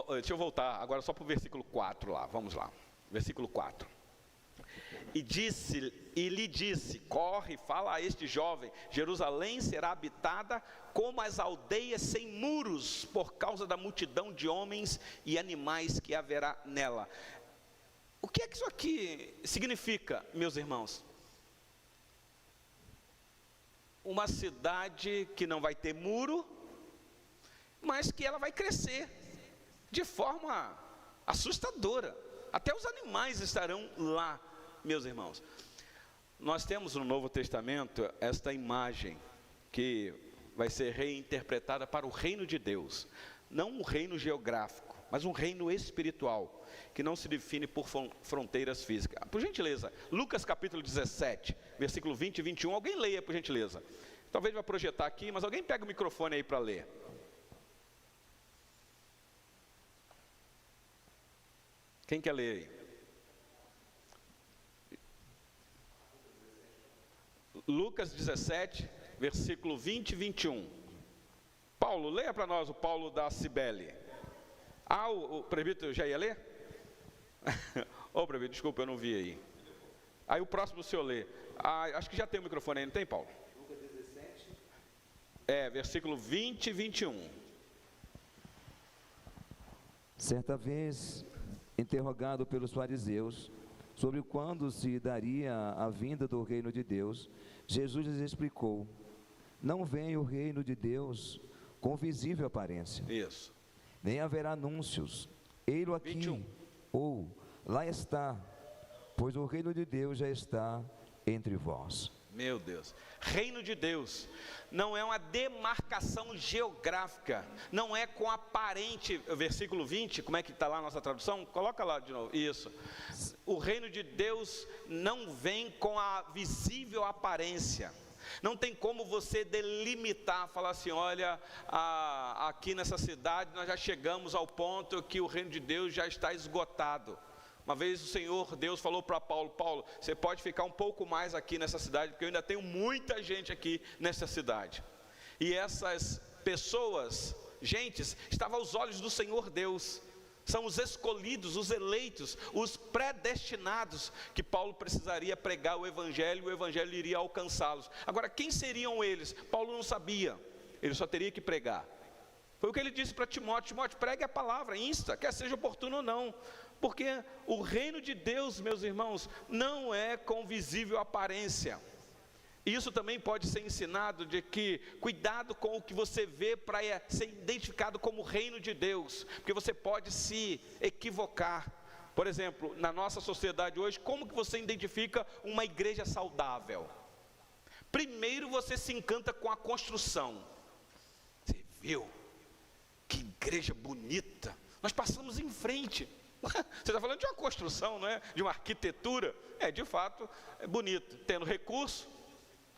Deixa eu voltar agora só para o versículo 4 lá, vamos lá, versículo 4. E lhe disse, corre, fala a este jovem, Jerusalém será habitada como as aldeias sem muros, por causa da multidão de homens e animais que haverá nela. O que é que isso aqui significa, meus irmãos? Uma cidade que não vai ter muro, mas que ela vai crescer de forma assustadora. Até os animais estarão lá, meus irmãos. Nós temos no Novo Testamento esta imagem que vai ser reinterpretada para o reino de Deus. Não um reino geográfico, mas um reino espiritual, que não se define por fronteiras físicas. Por gentileza, Lucas capítulo 17, versículo 20 e 21. Alguém leia, por gentileza. Talvez vai projetar aqui, mas alguém pega o microfone aí para ler. Quem quer ler aí? Lucas 17, versículo 20 e 21. Paulo, leia para nós o Paulo da Cibele. O presbítero já ia ler? Presbítero, desculpa, eu não vi aí. Aí o próximo o senhor lê. Acho que já tem o microfone aí, não tem, Paulo?
Lucas 17.
Versículo 20 e 21.
Certa vez, interrogado pelos fariseus sobre quando se daria a vinda do reino de Deus, Jesus lhes explicou: não vem o reino de Deus com visível aparência.
Isso.
Nem haverá anúncios, ei-lo aqui,
21.
ou lá está, pois o reino de Deus já está entre vós.
Meu Deus, reino de Deus não é uma demarcação geográfica, não é com aparente, versículo 20, como é que está lá a nossa tradução? Coloca lá de novo, isso. O reino de Deus não vem com a visível aparência. Não tem como você delimitar, falar assim, olha, aqui nessa cidade nós já chegamos ao ponto que o reino de Deus já está esgotado. Uma vez o Senhor Deus falou para Paulo: Paulo, você pode ficar um pouco mais aqui nessa cidade, porque eu ainda tenho muita gente aqui nessa cidade. E essas pessoas, gentes, estavam aos olhos do Senhor Deus. São os escolhidos, os eleitos, os predestinados, que Paulo precisaria pregar o Evangelho, e o Evangelho iria alcançá-los. Agora, quem seriam eles? Paulo não sabia, ele só teria que pregar. Foi o que ele disse para Timóteo: Timóteo, pregue a palavra, insta, quer seja oportuno ou não. Porque o reino de Deus, meus irmãos, não é com visível aparência. Isso também pode ser ensinado, de que cuidado com o que você vê para ser identificado como reino de Deus, porque você pode se equivocar. Por exemplo, na nossa sociedade hoje, como que você identifica uma igreja saudável? Primeiro você se encanta com a construção. Você viu? Que igreja bonita! Nós passamos em frente. Você está falando de uma construção, não é? De uma arquitetura. De fato, é bonito. Tendo recurso,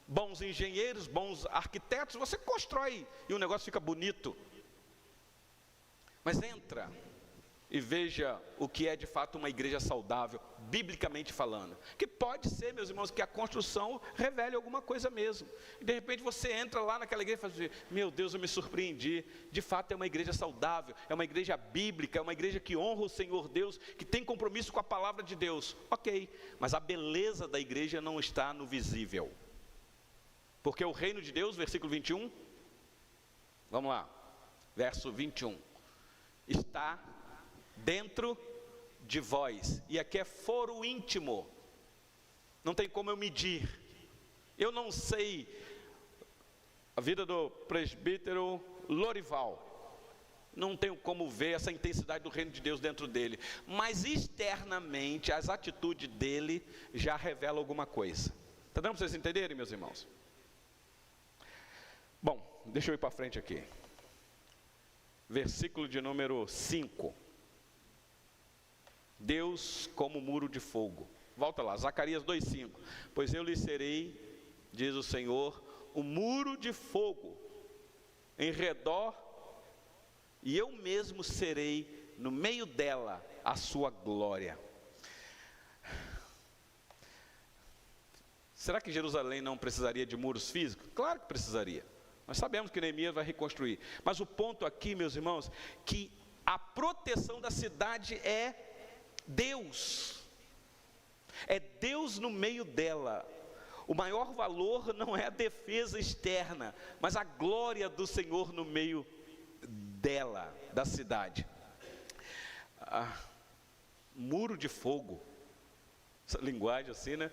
bons engenheiros, bons arquitetos, você constrói e o negócio fica bonito. Mas entra e veja o que é de fato uma igreja saudável, biblicamente falando. Que pode ser, meus irmãos, que a construção revele alguma coisa mesmo. E de repente você entra lá naquela igreja e fala assim: meu Deus, eu me surpreendi. De fato é uma igreja saudável, é uma igreja bíblica, é uma igreja que honra o Senhor Deus, que tem compromisso com a palavra de Deus. Ok, mas a beleza da igreja não está no visível. Porque o reino de Deus, versículo 21, vamos lá, verso 21, está dentro de vós. E aqui é foro íntimo, não tem como eu medir. Eu não sei a vida do presbítero Lorival, não tenho como ver essa intensidade do reino de Deus dentro dele, mas externamente as atitudes dele já revelam alguma coisa. Está dando para vocês entenderem, meus irmãos? Bom, deixa eu ir para frente aqui. Versículo de número 5. Deus como muro de fogo. Volta lá, Zacarias 2,5. Pois eu lhe serei, diz o Senhor, um muro de fogo em redor, e eu mesmo serei no meio dela a sua glória. Será que Jerusalém não precisaria de muros físicos? Claro que precisaria. Nós sabemos que Neemias vai reconstruir. Mas o ponto aqui, meus irmãos, que a proteção da cidade é Deus. É Deus no meio dela. O maior valor não é a defesa externa, mas a glória do Senhor no meio dela, da cidade. Muro de fogo. Essa linguagem assim, né?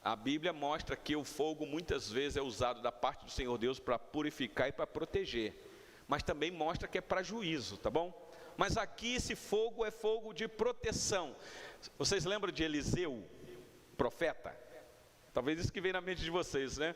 A Bíblia mostra que o fogo muitas vezes é usado da parte do Senhor Deus para purificar e para proteger, mas também mostra que é para juízo, tá bom? Mas aqui esse fogo é fogo de proteção. Vocês lembram de Eliseu, profeta? Talvez isso que vem na mente de vocês, né?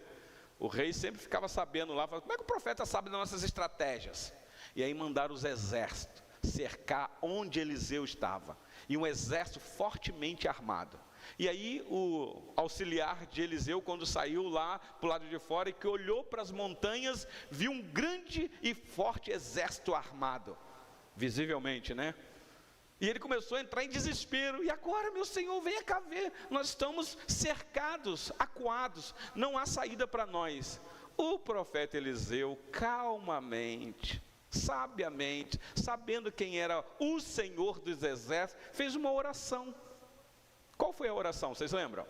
O rei sempre ficava sabendo lá, como é que o profeta sabe das nossas estratégias? E aí mandaram os exércitos cercar onde Eliseu estava, e um exército fortemente armado. E aí o auxiliar de Eliseu, quando saiu lá para o lado de fora e que olhou para as montanhas, viu um grande e forte exército armado, visivelmente, né? E ele começou a entrar em desespero. E agora, meu Senhor, venha cá ver. Nós estamos cercados, acuados. Não há saída para nós. O profeta Eliseu, calmamente, sabiamente, sabendo quem era o Senhor dos exércitos, fez uma oração. Qual foi a oração? Vocês lembram?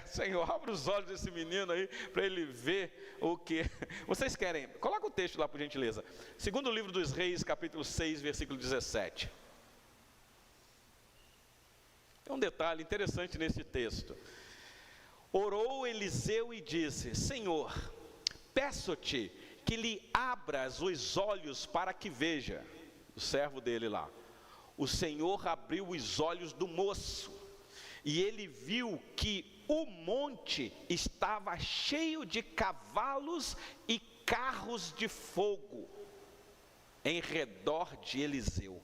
Senhor, abre os olhos desse menino aí, para ele ver o que... Vocês querem? Coloca o texto lá, por gentileza. Segundo livro dos Reis, capítulo 6, versículo 17. Tem um detalhe interessante nesse texto. Orou Eliseu e disse: Senhor, peço-te que lhe abras os olhos para que veja. O servo dele lá. O Senhor abriu os olhos do moço, e ele viu que o monte estava cheio de cavalos e carros de fogo em redor de Eliseu.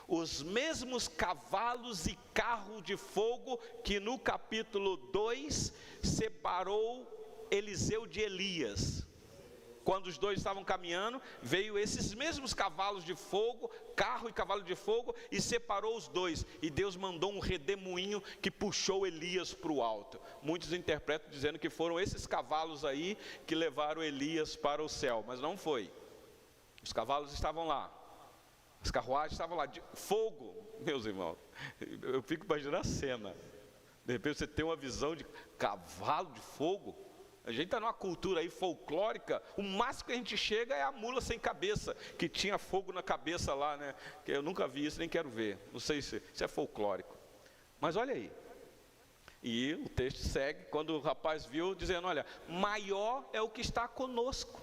Os mesmos cavalos e carros de fogo que no capítulo 2 separou Eliseu de Elias. Quando os dois estavam caminhando, veio esses mesmos cavalos de fogo, carro e cavalo de fogo, e separou os dois. E Deus mandou um redemoinho que puxou Elias para o alto. Muitos interpretam dizendo que foram esses cavalos aí que levaram Elias para o céu, mas não foi. Os cavalos estavam lá, as carruagens estavam lá, de fogo, meus irmãos. Eu fico imaginando a cena. De repente você tem uma visão de cavalo de fogo. A gente está numa cultura aí folclórica, o máximo que a gente chega é a mula sem cabeça, que tinha fogo na cabeça lá, né? Que eu nunca vi isso, nem quero ver. Não sei se isso é folclórico. Mas olha aí. E o texto segue, quando o rapaz viu, dizendo: olha, maior é o que está conosco,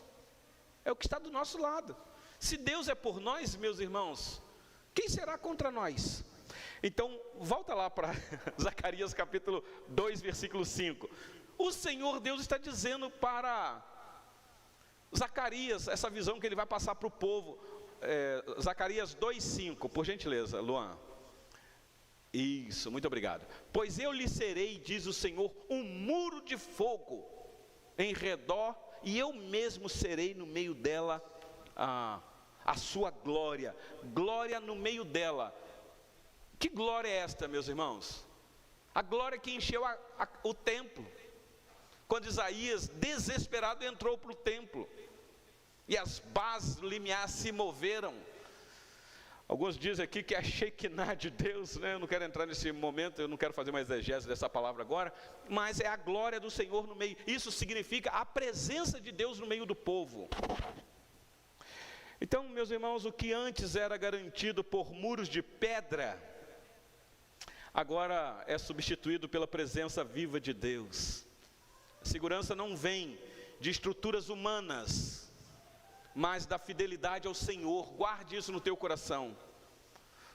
é o que está do nosso lado. Se Deus é por nós, meus irmãos, quem será contra nós? Então, volta lá para Zacarias capítulo 2, versículo 5. O Senhor Deus está dizendo para Zacarias, essa visão que ele vai passar para o povo. Zacarias 2,5, por gentileza, Luan. Isso, muito obrigado. Pois eu lhe serei, diz o Senhor, um muro de fogo em redor, e eu mesmo serei no meio dela a sua glória. Glória no meio dela. Que glória é esta, meus irmãos? A glória que encheu o templo. Quando Isaías, desesperado, entrou para o templo, e as bases do limiar se moveram. Alguns dizem aqui que é a Shekinah de Deus, né? Eu não quero entrar nesse momento, eu não quero fazer mais exegese dessa palavra agora, mas é a glória do Senhor no meio. Isso significa a presença de Deus no meio do povo. Então, meus irmãos, o que antes era garantido por muros de pedra, agora é substituído pela presença viva de Deus. Segurança não vem de estruturas humanas, mas da fidelidade ao Senhor. Guarde isso no teu coração.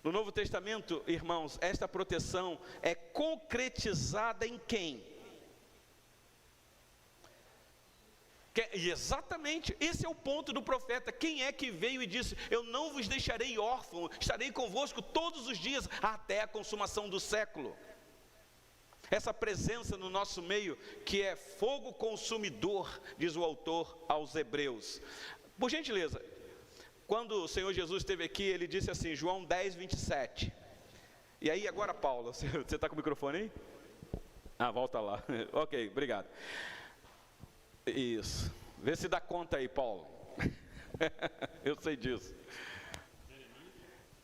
No Novo Testamento, irmãos, esta proteção é concretizada em quem? E exatamente, esse é o ponto do profeta. Quem é que veio e disse: eu não vos deixarei órfão, estarei convosco todos os dias, até a consumação do século. Essa presença no nosso meio, que é fogo consumidor, diz o autor aos Hebreus. Por gentileza, quando o Senhor Jesus esteve aqui, ele disse assim, João 10, 27. E aí agora, Paulo, você está com o microfone aí? Volta lá. Ok, obrigado. Isso. Vê se dá conta aí, Paulo. Eu sei disso.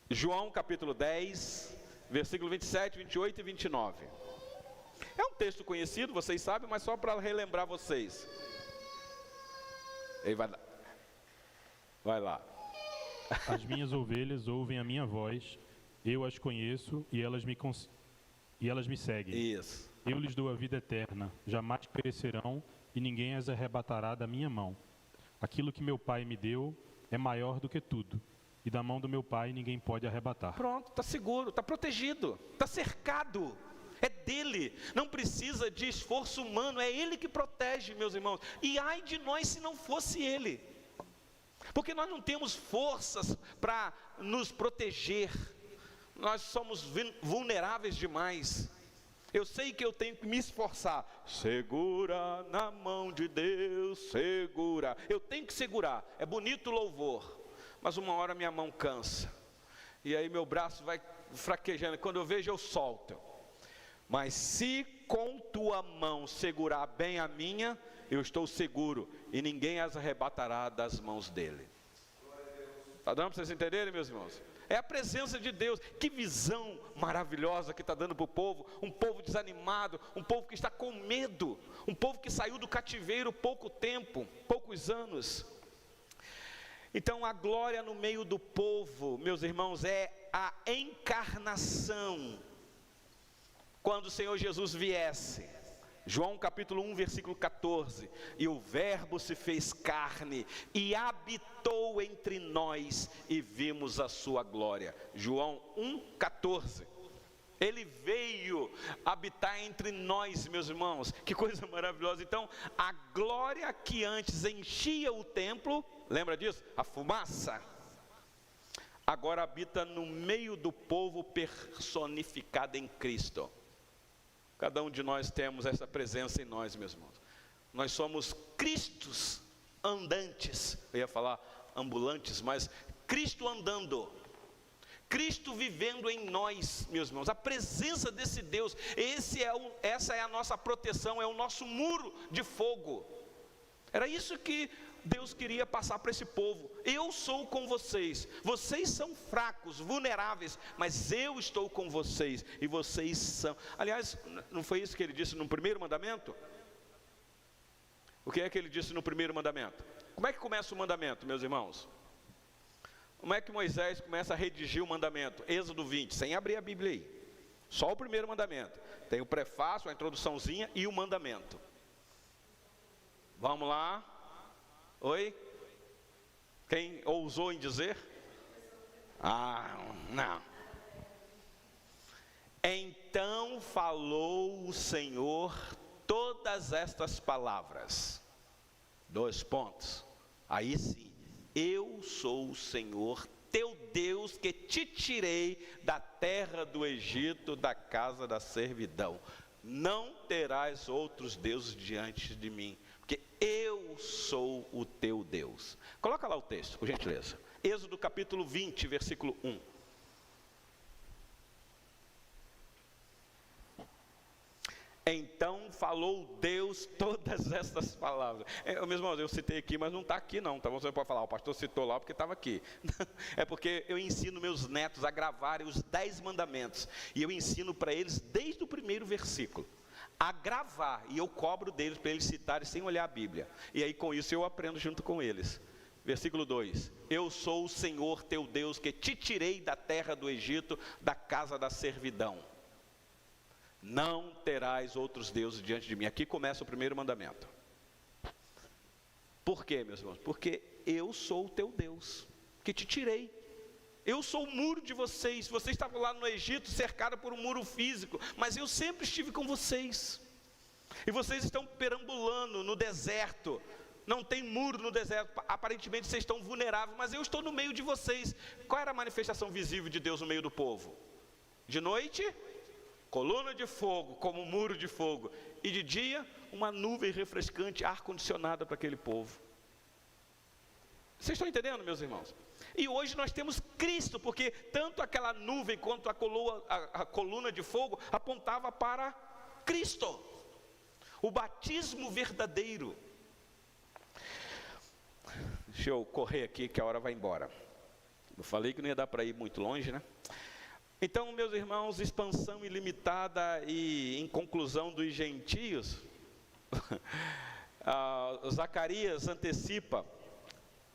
João capítulo 10, versículo 27, 28 e 29. É um texto conhecido, vocês sabem, mas só para relembrar vocês. Aí vai lá.
As minhas ovelhas ouvem a minha voz, eu as conheço e elas me seguem.
Isso.
Eu lhes dou a vida eterna, jamais perecerão e ninguém as arrebatará da minha mão. Aquilo que meu Pai me deu é maior do que tudo, e da mão do meu Pai ninguém pode arrebatar.
Pronto, está seguro, está protegido, está cercado. É dele, não precisa de esforço humano, é ele que protege, meus irmãos. E ai de nós se não fosse ele, porque nós não temos forças para nos proteger, nós somos vulneráveis demais. Eu sei que eu tenho que me esforçar. Segura na mão de Deus, segura. Eu tenho que segurar, é bonito o louvor, mas uma hora minha mão cansa, e aí meu braço vai fraquejando, quando eu vejo eu solto. Mas se com tua mão segurar bem a minha, eu estou seguro, e ninguém as arrebatará das mãos dele. Está dando para vocês entenderem, meus irmãos? É a presença de Deus. Que visão maravilhosa que está dando para o povo. Um povo desanimado, um povo que está com medo, um povo que saiu do cativeiro pouco tempo, poucos anos. Então a glória no meio do povo, meus irmãos, é a encarnação. Quando o Senhor Jesus viesse, João capítulo 1, versículo 14, e o verbo se fez carne, e habitou entre nós, e vimos a sua glória. João 1, 14, ele veio habitar entre nós, meus irmãos, que coisa maravilhosa. Então, a glória que antes enchia o templo, lembra disso? A fumaça, agora habita no meio do povo, personificada em Cristo. Cada um de nós temos essa presença em nós, meus irmãos. Nós somos Cristos andantes. Eu ia falar ambulantes, mas Cristo andando. Cristo vivendo em nós, meus irmãos. A presença desse Deus, essa é a nossa proteção, é o nosso muro de fogo. Era isso que Deus queria passar para esse povo. Eu sou com vocês. Vocês são fracos, vulneráveis, mas eu estou com vocês. E vocês são. Aliás, não foi isso que ele disse no primeiro mandamento? O que é que ele disse no primeiro mandamento? Como é que começa o mandamento, meus irmãos? Como é que Moisés começa a redigir o mandamento? Êxodo 20, sem abrir a Bíblia aí. Só o primeiro mandamento. Tem o prefácio, a introduçãozinha e o mandamento. Vamos lá. Oi? Quem ousou em dizer? Não. Então falou o Senhor todas estas palavras. 2 pontos. Aí sim, eu sou o Senhor, teu Deus, que te tirei da terra do Egito, da casa da servidão. Não terás outros deuses diante de mim, porque eu sou o teu Deus. Coloca lá o texto, por gentileza. Êxodo capítulo 20, versículo 1. Então falou Deus todas essas palavras. Meus irmãos, eu citei aqui, mas não está aqui não, tá? Você pode falar, o pastor citou lá porque estava aqui. É porque eu ensino meus netos a gravarem os 10 mandamentos. E eu ensino para eles desde o primeiro versículo a gravar, e eu cobro deles para eles citarem sem olhar a Bíblia. E aí com isso eu aprendo junto com eles. Versículo 2: eu sou o Senhor teu Deus, que te tirei da terra do Egito, da casa da servidão. Não terás outros deuses diante de mim. Aqui começa o primeiro mandamento. Por quê, meus irmãos? Porque eu sou o teu Deus, que te tirei. Eu sou o muro de vocês. Vocês estavam lá no Egito, cercados por um muro físico, mas eu sempre estive com vocês. E vocês estão perambulando no deserto. Não tem muro no deserto. Aparentemente vocês estão vulneráveis, mas eu estou no meio de vocês. Qual era a manifestação visível de Deus no meio do povo? De noite, coluna de fogo, como um muro de fogo. E de dia, uma nuvem refrescante, ar-condicionado para aquele povo. Vocês estão entendendo, meus irmãos? E hoje nós temos Cristo, porque tanto aquela nuvem quanto a coluna de fogo apontava para Cristo. O batismo verdadeiro. Deixa eu correr aqui que a hora vai embora. Eu falei que não ia dar para ir muito longe, né? Então, meus irmãos, expansão ilimitada e em conclusão dos gentios. Zacarias antecipa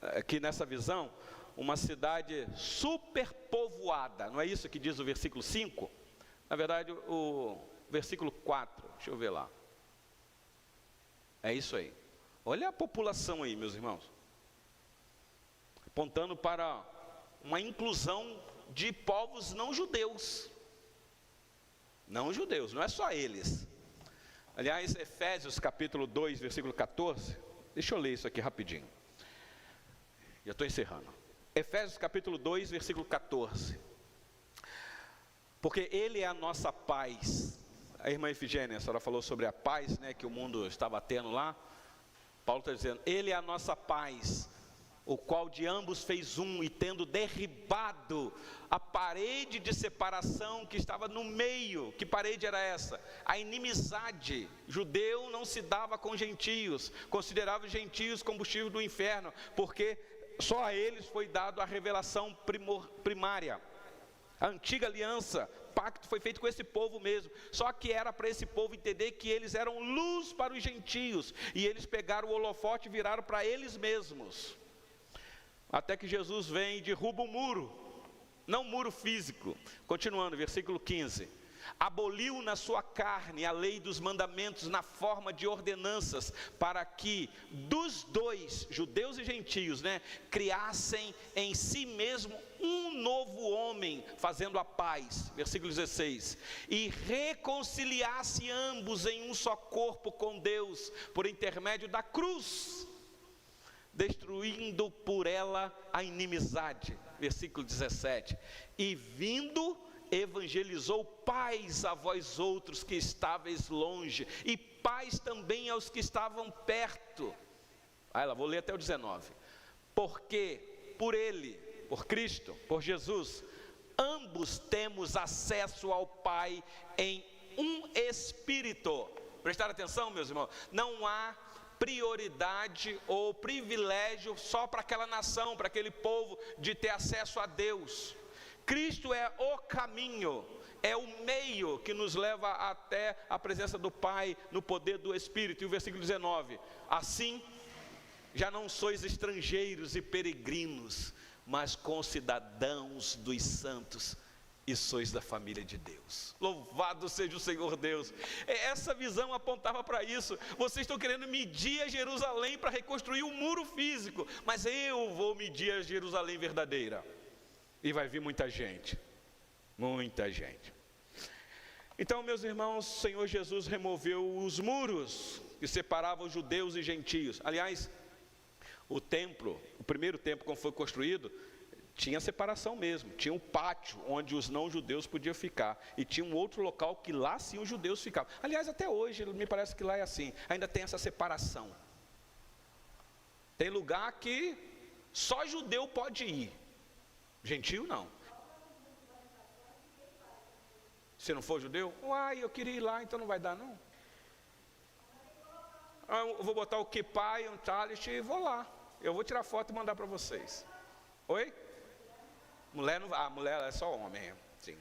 aqui nessa visão uma cidade superpovoada. Não é isso que diz o versículo 5? Na verdade, o versículo 4, deixa eu ver lá. É isso aí. Olha a população aí, meus irmãos. Apontando para uma inclusão de povos não judeus. Não judeus, não é só eles. Aliás, Efésios capítulo 2, versículo 14. Deixa eu ler isso aqui rapidinho. Já estou encerrando. Efésios capítulo 2, versículo 14. Porque Ele é a nossa paz. A irmã Efigênia, a senhora falou sobre a paz, né, que o mundo estava tendo lá. Paulo está dizendo, Ele é a nossa paz, o qual de ambos fez um, e tendo derribado a parede de separação que estava no meio. Que parede era essa? A inimizade. Judeu não se dava com gentios, considerava os gentios combustível do inferno, porque só a eles foi dado a revelação primária. A antiga aliança, pacto, foi feito com esse povo mesmo, só que era para esse povo entender que eles eram luz para os gentios, e eles pegaram o holofote e viraram para eles mesmos, até que Jesus vem e derruba o muro, não muro físico. Continuando, versículo 15: aboliu na sua carne a lei dos mandamentos na forma de ordenanças, para que dos dois, judeus e gentios, criassem em si mesmo um novo homem, fazendo a paz. Versículo 16: e reconciliasse ambos em um só corpo com Deus, por intermédio da cruz, destruindo por ela a inimizade. Versículo 17: e vindo, evangelizou paz a vós outros que estáveis longe, e paz também aos que estavam perto. Vou ler até o 19. Porque por ele, por Cristo, por Jesus, ambos temos acesso ao Pai em um Espírito. Prestar atenção, meus irmãos, não há prioridade ou privilégio só para aquela nação, para aquele povo, de ter acesso a Deus. Cristo é o caminho, é o meio que nos leva até a presença do Pai, no poder do Espírito. E o versículo 19: assim, já não sois estrangeiros e peregrinos, mas concidadãos dos santos, e sois da família de Deus. Louvado seja o Senhor Deus. Essa visão apontava para isso. Vocês estão querendo medir a Jerusalém para reconstruir o muro físico, mas eu vou medir a Jerusalém verdadeira. E vai vir muita gente, muita gente. Então, meus irmãos, o Senhor Jesus removeu os muros que separavam judeus e gentios. Aliás, o templo, o primeiro templo, quando foi construído, tinha separação mesmo. Tinha um pátio onde os não-judeus podiam ficar, e tinha um outro local que lá sim os judeus ficavam. Aliás, até hoje, me parece que lá é assim, ainda tem essa separação. Tem lugar que só judeu pode ir, gentio não. Se não for judeu, eu queria ir lá, então não vai dar não. Eu vou botar o kippah e um talit e vou lá. Eu vou tirar foto e mandar para vocês. Oi? Mulher não vai, mulher é só homem, sim.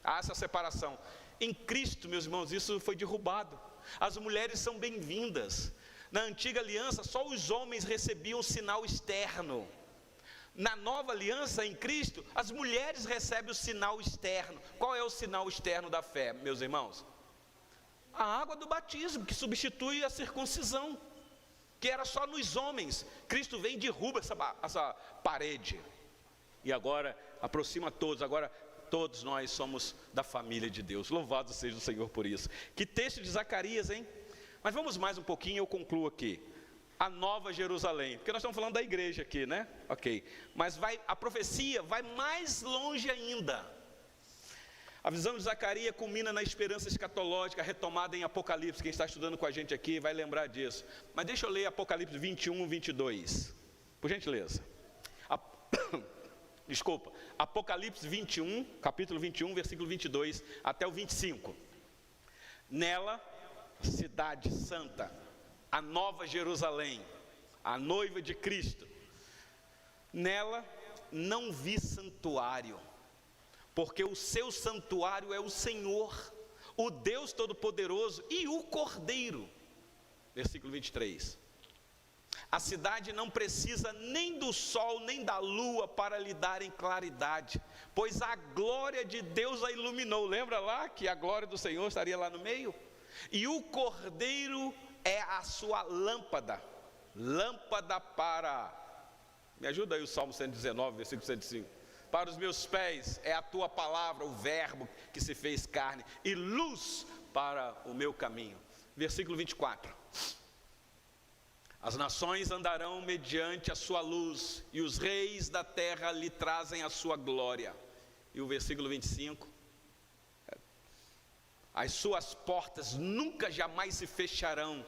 Há essa separação. Em Cristo, meus irmãos, isso foi derrubado. As mulheres são bem-vindas. Na antiga aliança, só os homens recebiam o sinal externo. Na nova aliança, em Cristo, as mulheres recebem o sinal externo. Qual é o sinal externo da fé, meus irmãos? A água do batismo, que substitui a circuncisão, que era só nos homens. Cristo vem e derruba essa parede, e agora aproxima todos. Agora todos nós somos da família de Deus. Louvado seja o Senhor por isso. Que texto de Zacarias, hein? Mas vamos mais um pouquinho, eu concluo aqui. A Nova Jerusalém, porque nós estamos falando da igreja aqui, né? Ok, mas a profecia vai mais longe ainda. A visão de Zacarias culmina na esperança escatológica retomada em Apocalipse. Quem está estudando com a gente aqui vai lembrar disso. Mas deixa eu ler Apocalipse 21, 22, por gentileza. Desculpa, Apocalipse 21, capítulo 21, versículo 22 até o 25. Nela, cidade santa, a Nova Jerusalém, a noiva de Cristo. Nela não vi santuário, porque o seu santuário é o Senhor, o Deus Todo-Poderoso e o Cordeiro. Versículo 23. A cidade não precisa nem do sol nem da lua para lhe darem claridade, pois a glória de Deus a iluminou. Lembra lá que a glória do Senhor estaria lá no meio? E o Cordeiro é a sua lâmpada. Lâmpada para... Me ajuda aí o Salmo 119, versículo 105. Para os meus pés é a tua palavra, o verbo que se fez carne, e luz para o meu caminho. Versículo 24. As nações andarão mediante a sua luz, e os reis da terra lhe trazem a sua glória. E o versículo 25. As suas portas nunca jamais se fecharão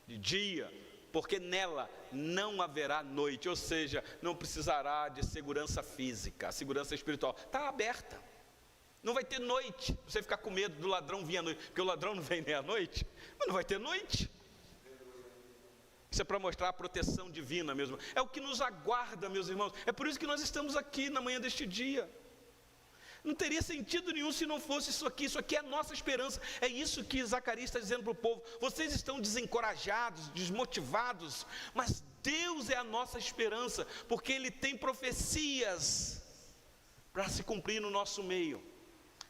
de dia, porque nela não haverá noite, ou seja, não precisará de segurança física, a segurança espiritual está aberta. Não vai ter noite, você ficar com medo do ladrão vir à noite, porque o ladrão não vem nem à noite, mas não vai ter noite. Isso é para mostrar a proteção divina mesmo, é o que nos aguarda, meus irmãos, é por isso que nós estamos aqui na manhã deste dia. Não teria sentido nenhum se não fosse isso aqui é a nossa esperança, é isso que Zacarias está dizendo para o povo. Vocês estão desencorajados, desmotivados, mas Deus é a nossa esperança, porque Ele tem profecias para se cumprir no nosso meio.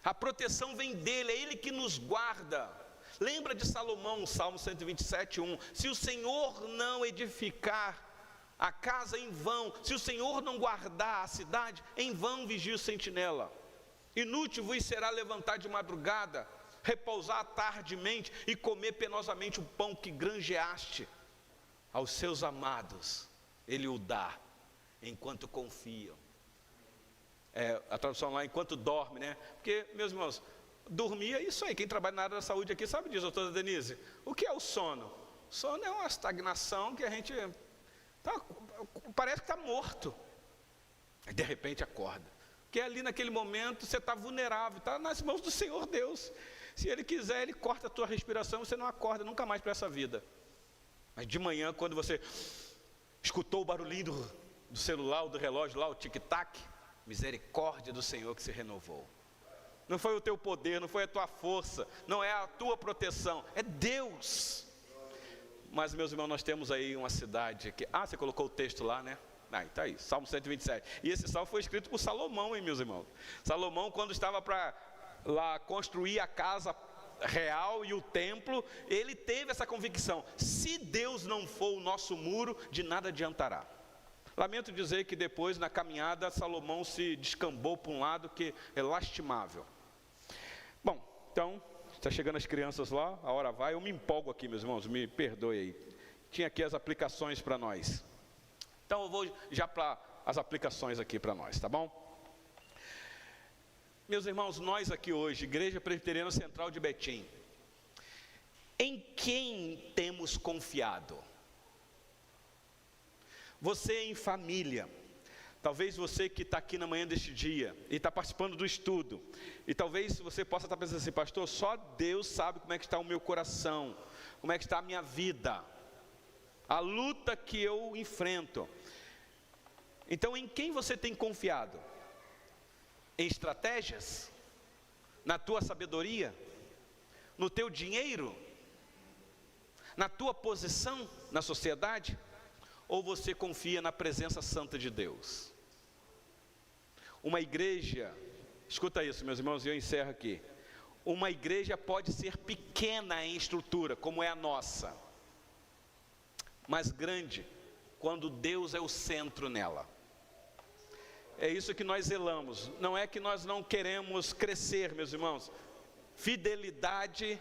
A proteção vem dEle, é Ele que nos guarda. Lembra de Salomão, Salmo 127:1, se o Senhor não edificar a casa, em vão, se o Senhor não guardar a cidade, em vão vigia o sentinela. Inútil vos será levantar de madrugada, repousar tardemente e comer penosamente o pão que granjeaste. Aos seus amados Ele o dá, enquanto confiam. A tradução lá, enquanto dorme, né? Porque, meus irmãos, dormir é isso aí. Quem trabalha na área da saúde aqui sabe disso, doutora Denise. O que é o sono? O sono é uma estagnação que a gente parece que está morto. E de repente acorda. Porque ali naquele momento você está vulnerável, está nas mãos do Senhor Deus. Se Ele quiser, Ele corta a tua respiração, você não acorda nunca mais para essa vida. Mas de manhã, quando você escutou o barulhinho do celular, ou do relógio lá, o tic-tac, misericórdia do Senhor que se renovou. Não foi o teu poder, não foi a tua força, não é a tua proteção, é Deus. Mas, meus irmãos, nós temos aí uma cidade que... você colocou o texto lá, né? Está aí, Salmo 127. E esse salmo foi escrito por Salomão, hein, meus irmãos? Salomão, quando estava para lá construir a casa real e o templo, ele teve essa convicção: se Deus não for o nosso muro, de nada adiantará. Lamento dizer que depois, na caminhada, Salomão se descambou para um lado que é lastimável. Bom, então, está chegando as crianças lá, a hora vai. Eu me empolgo aqui, meus irmãos, me perdoe aí. Tinha aqui as aplicações para nós. Então eu vou já para as aplicações aqui para nós, tá bom? Meus irmãos, nós aqui hoje, Igreja Presbiteriana Central de Betim, em quem temos confiado? Você em família, talvez você que está aqui na manhã deste dia e está participando do estudo, e talvez você possa estar pensando assim: pastor, só Deus sabe como é que está o meu coração, como é que está a minha vida, a luta que eu enfrento. Então, em quem você tem confiado? Em estratégias? Na tua sabedoria? No teu dinheiro? Na tua posição na sociedade? Ou você confia na presença santa de Deus? Uma igreja, escuta isso, meus irmãos, e eu encerro aqui. Uma igreja pode ser pequena em estrutura, como é a nossa, mas grande quando Deus é o centro nela. É isso que nós zelamos. Não é que nós não queremos crescer, meus irmãos. Fidelidade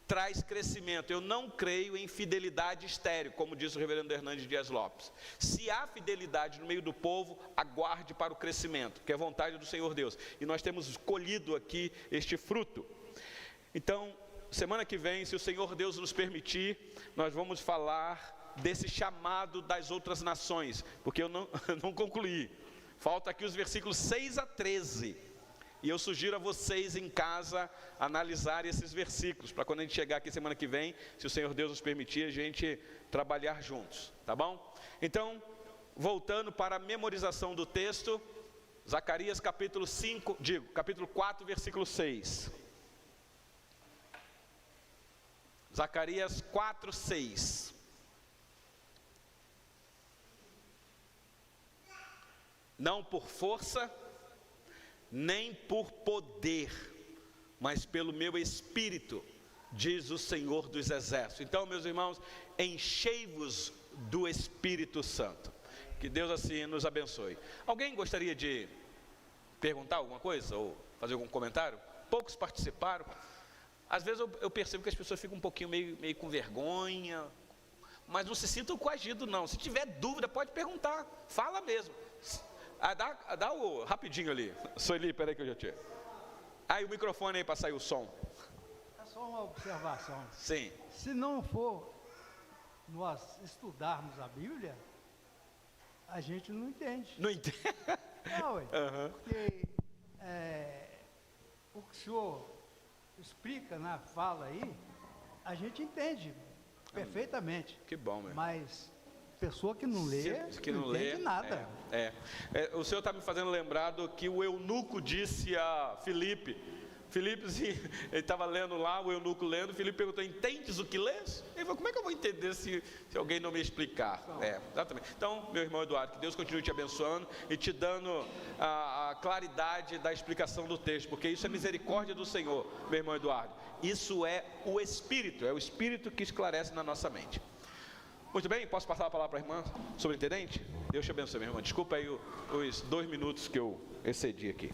traz crescimento. Eu não creio em fidelidade estéril, como diz o reverendo Hernandes Dias Lopes. Se há fidelidade no meio do povo, aguarde para o crescimento, que é a vontade do Senhor Deus. E nós temos colhido aqui este fruto. Então, semana que vem, se o Senhor Deus nos permitir, nós vamos falar desse chamado das outras nações, porque eu não concluí. Falta aqui os versículos 6 a 13. E eu sugiro a vocês em casa analisarem esses versículos, para quando a gente chegar aqui semana que vem, se o Senhor Deus nos permitir, a gente trabalhar juntos, tá bom? Então, voltando para a memorização do texto, Zacarias capítulo 4, versículo 6. Zacarias 4, 6. Não por força, nem por poder, mas pelo meu Espírito, diz o Senhor dos Exércitos. Então, meus irmãos, enchei-vos do Espírito Santo. Que Deus assim nos abençoe. Alguém gostaria de perguntar alguma coisa ou fazer algum comentário? Poucos participaram. Às vezes eu percebo que as pessoas ficam um pouquinho meio com vergonha, mas não se sintam coagidos não. Se tiver dúvida, pode perguntar, fala mesmo. Dá o rapidinho ali. Sueli, peraí que eu já tinha. Aí o microfone aí para sair o som.
É só uma observação.
Sim.
Se não for nós estudarmos a Bíblia, a gente não entende.
Não entende?
Não, porque o que o senhor explica na fala aí, a gente entende perfeitamente.
Que bom, meu.
Mas pessoa que não lê, não entende nada.
O senhor está me fazendo lembrar do que o eunuco disse a Filipe. Filipe, ele estava lendo lá, o eunuco lendo, Filipe perguntou, entendes o que lês? Ele falou, como é que eu vou entender se alguém não me explicar? Exatamente. Então, meu irmão Eduardo, que Deus continue te abençoando e te dando a claridade da explicação do texto, porque isso é misericórdia do Senhor, meu irmão Eduardo. Isso é o Espírito que esclarece na nossa mente. Muito bem, posso passar a palavra para a irmã sobreintendente? Deus te abençoe, minha irmã. Desculpa aí os 2 minutos que eu excedi aqui.